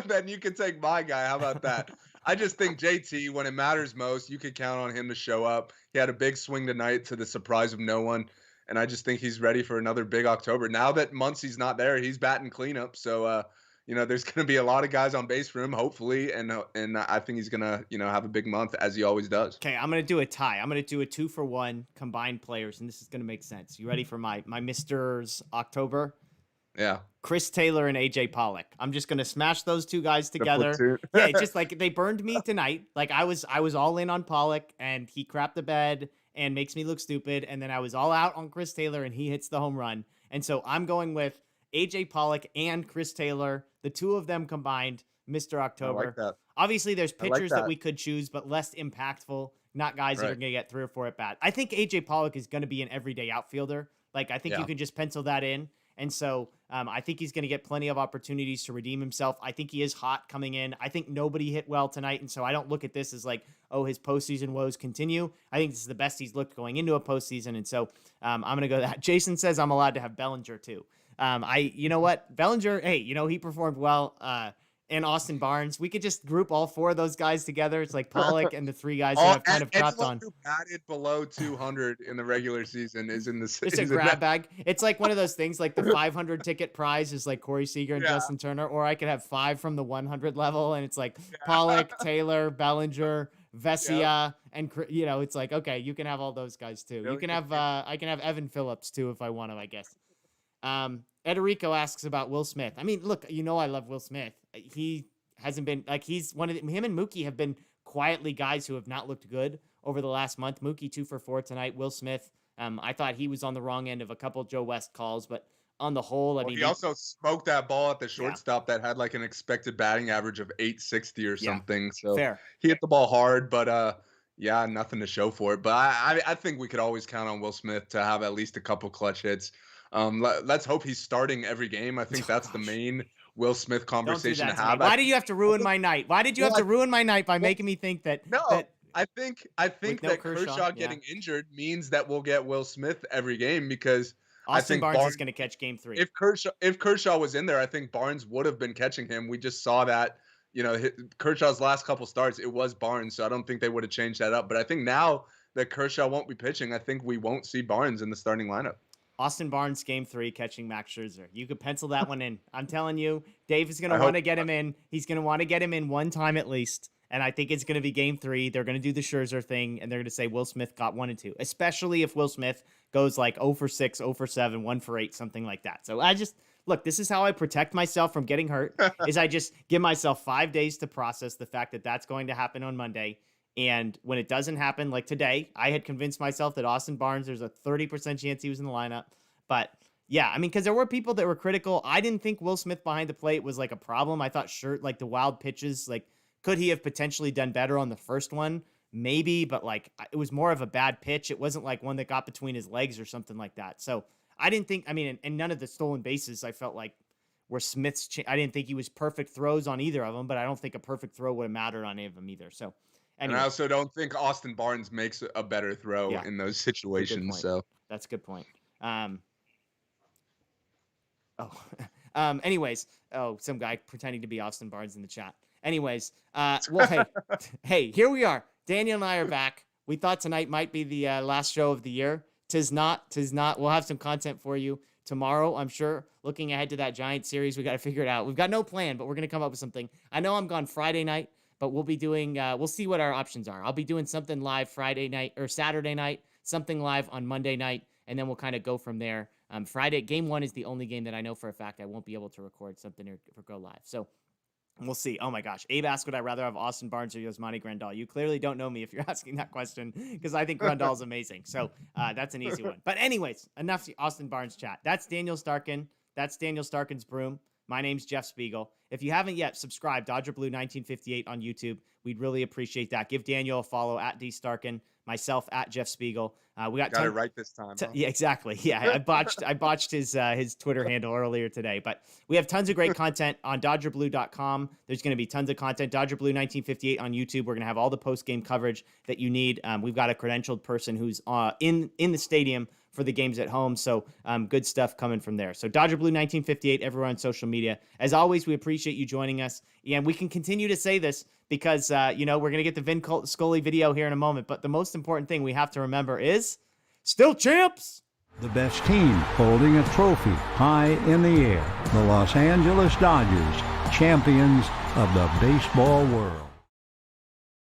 Then you can take my guy. How about that? I just think JT, when it matters most, you could count on him to show up. He had a big swing tonight to the surprise of no one. And I just think he's ready for another big October. Now that Muncy's not there, he's batting cleanup. So, there's going to be a lot of guys on base for him, hopefully. And I think he's going to, have a big month as he always does. Okay, I'm going to do a tie. I'm going to do a 2-for-1 combined players. And this is going to make sense. You ready for my Mr.'s October? Yeah. Chris Taylor and AJ Pollock. I'm just gonna smash those two guys The together. platoon. Yeah, it's just like they burned me tonight. Like I was all in on Pollock and he crapped the bed and makes me look stupid. And then I was all out on Chris Taylor and he hits the home run. And so I'm going with AJ Pollock and Chris Taylor, the two of them combined, Mr. October. I like that. Obviously, there's I like pitchers that that. we could choose, but less impactful, not guys that are Right. going to get 3 or 4 at bat. I think AJ Pollock is going to be an everyday outfielder. Like, I think you Yeah. can just pencil that in. And so I think he's going to get plenty of opportunities to redeem himself. I think he is hot coming in. I think nobody hit well tonight. And so I don't look at this as like, oh, his postseason woes continue. I think this is the best he's looked going into a postseason. And so I'm going to go that. Jason says I'm allowed to have Bellinger too. You know what? Bellinger, hey, he performed well. And Austin Barnes, we could just group all 4 of those guys together. It's like Pollock and the 3 guys who I've kind of crapped on. Who batted below 200 in the regular season is in the. It's a grab bag. It's like one of those things, like the 500 ticket prize is like Corey Seager and Justin Turner, or I could have 5 from the 100 level, and it's like Pollock, Taylor, Bellinger, Vesia, and it's like, okay, you can have all those guys too. You can have I can have Evan Phillips too if I want to, I guess. Ederico asks about Will Smith. I mean, look, I love Will Smith. He hasn't been like him and Mookie have been quietly guys who have not looked good over the last month. Mookie 2 for 4 tonight. Will Smith, I thought he was on the wrong end of a couple Joe West calls, but on the whole, I mean, he also smoked that ball at the shortstop that had like an expected batting average of 860 or something. So fair. He hit the ball hard, but nothing to show for it. But I think we could always count on Will Smith to have at least a couple clutch hits. Let's hope he's starting every game. I think that's the main Will Smith conversation to have. Why did you have to ruin my night? Why did you have to ruin my night by making me think that? No, that I think that Kershaw getting injured means that we'll get Will Smith every game because Austin Barnes is going to catch game 3. If Kershaw was in there, I think Barnes would have been catching him. We just saw that, Kershaw's last couple starts, it was Barnes, so I don't think they would have changed that up. But I think now that Kershaw won't be pitching, I think we won't see Barnes in the starting lineup. Austin Barnes, game 3, catching Max Scherzer. You could pencil that one in. I'm telling you, Dave is going to want to get him in. He's going to want to get him in one time at least. And I think it's going to be game 3. They're going to do the Scherzer thing, and they're going to say Will Smith got 1 and 2, especially if Will Smith goes like 0 for 6, 0 for 7, 1 for 8, something like that. So look, this is how I protect myself from getting hurt, is I just give myself 5 days to process the fact that that's going to happen on Monday. And when it doesn't happen, like today, I had convinced myself that Austin Barnes, there's a 30% chance he was in the lineup. But yeah, I mean, because there were people that were critical. I didn't think Will Smith behind the plate was like a problem. I thought like the wild pitches, like could he have potentially done better on the first one? Maybe, but like it was more of a bad pitch. It wasn't like one that got between his legs or something like that. So I didn't think, and none of the stolen bases I felt like were Smith's. I didn't think he was perfect throws on either of them, but I don't think a perfect throw would have mattered on any of them either. So anyway. And I also don't think Austin Barnes makes a better throw in those situations. So that's a good point. Anyways, some guy pretending to be Austin Barnes in the chat. Anyways, hey, here we are. Daniel and I are back. We thought tonight might be the last show of the year. Tis not. We'll have some content for you tomorrow, I'm sure. Looking ahead to that Giants series, we got to figure it out. We've got no plan, but we're going to come up with something. I know I'm gone Friday night, but we'll be doing, we'll see what our options are. I'll be doing something live Friday night or Saturday night, something live on Monday night, and then we'll kind of go from there. Friday, game 1 is the only game that I know for a fact I won't be able to record something or go live. So we'll see. Oh my gosh. Abe asked, would I rather have Austin Barnes or Yasmani Grandal? You clearly don't know me if you're asking that question because I think Grandal's amazing. So that's an easy one. But anyways, enough Austin Barnes chat. That's Daniel Starkand. That's Daniel Starkand's broom. My name's Jeff Spiegel. If you haven't yet, subscribe, Dodger Blue 1958 on YouTube. We'd really appreciate that. Give Daniel a follow at D Starkand, myself at Jeff Spiegel. We got it right this time. Huh? Yeah, exactly. Yeah, I botched his Twitter handle earlier today, but we have tons of great content on DodgerBlue.com. There's going to be tons of content. Dodger Blue 1958 on YouTube. We're going to have all the post game coverage that you need. We've got a credentialed person who's in the stadium for the games at home. So good stuff coming from there. So Dodger Blue 1958 everywhere on social media. As always, we appreciate you joining us. And we can continue to say this because, we're going to get the Vin Scully video here in a moment. But the most important thing we have to remember is still champs. The best team holding a trophy high in the air. The Los Angeles Dodgers, champions of the baseball world.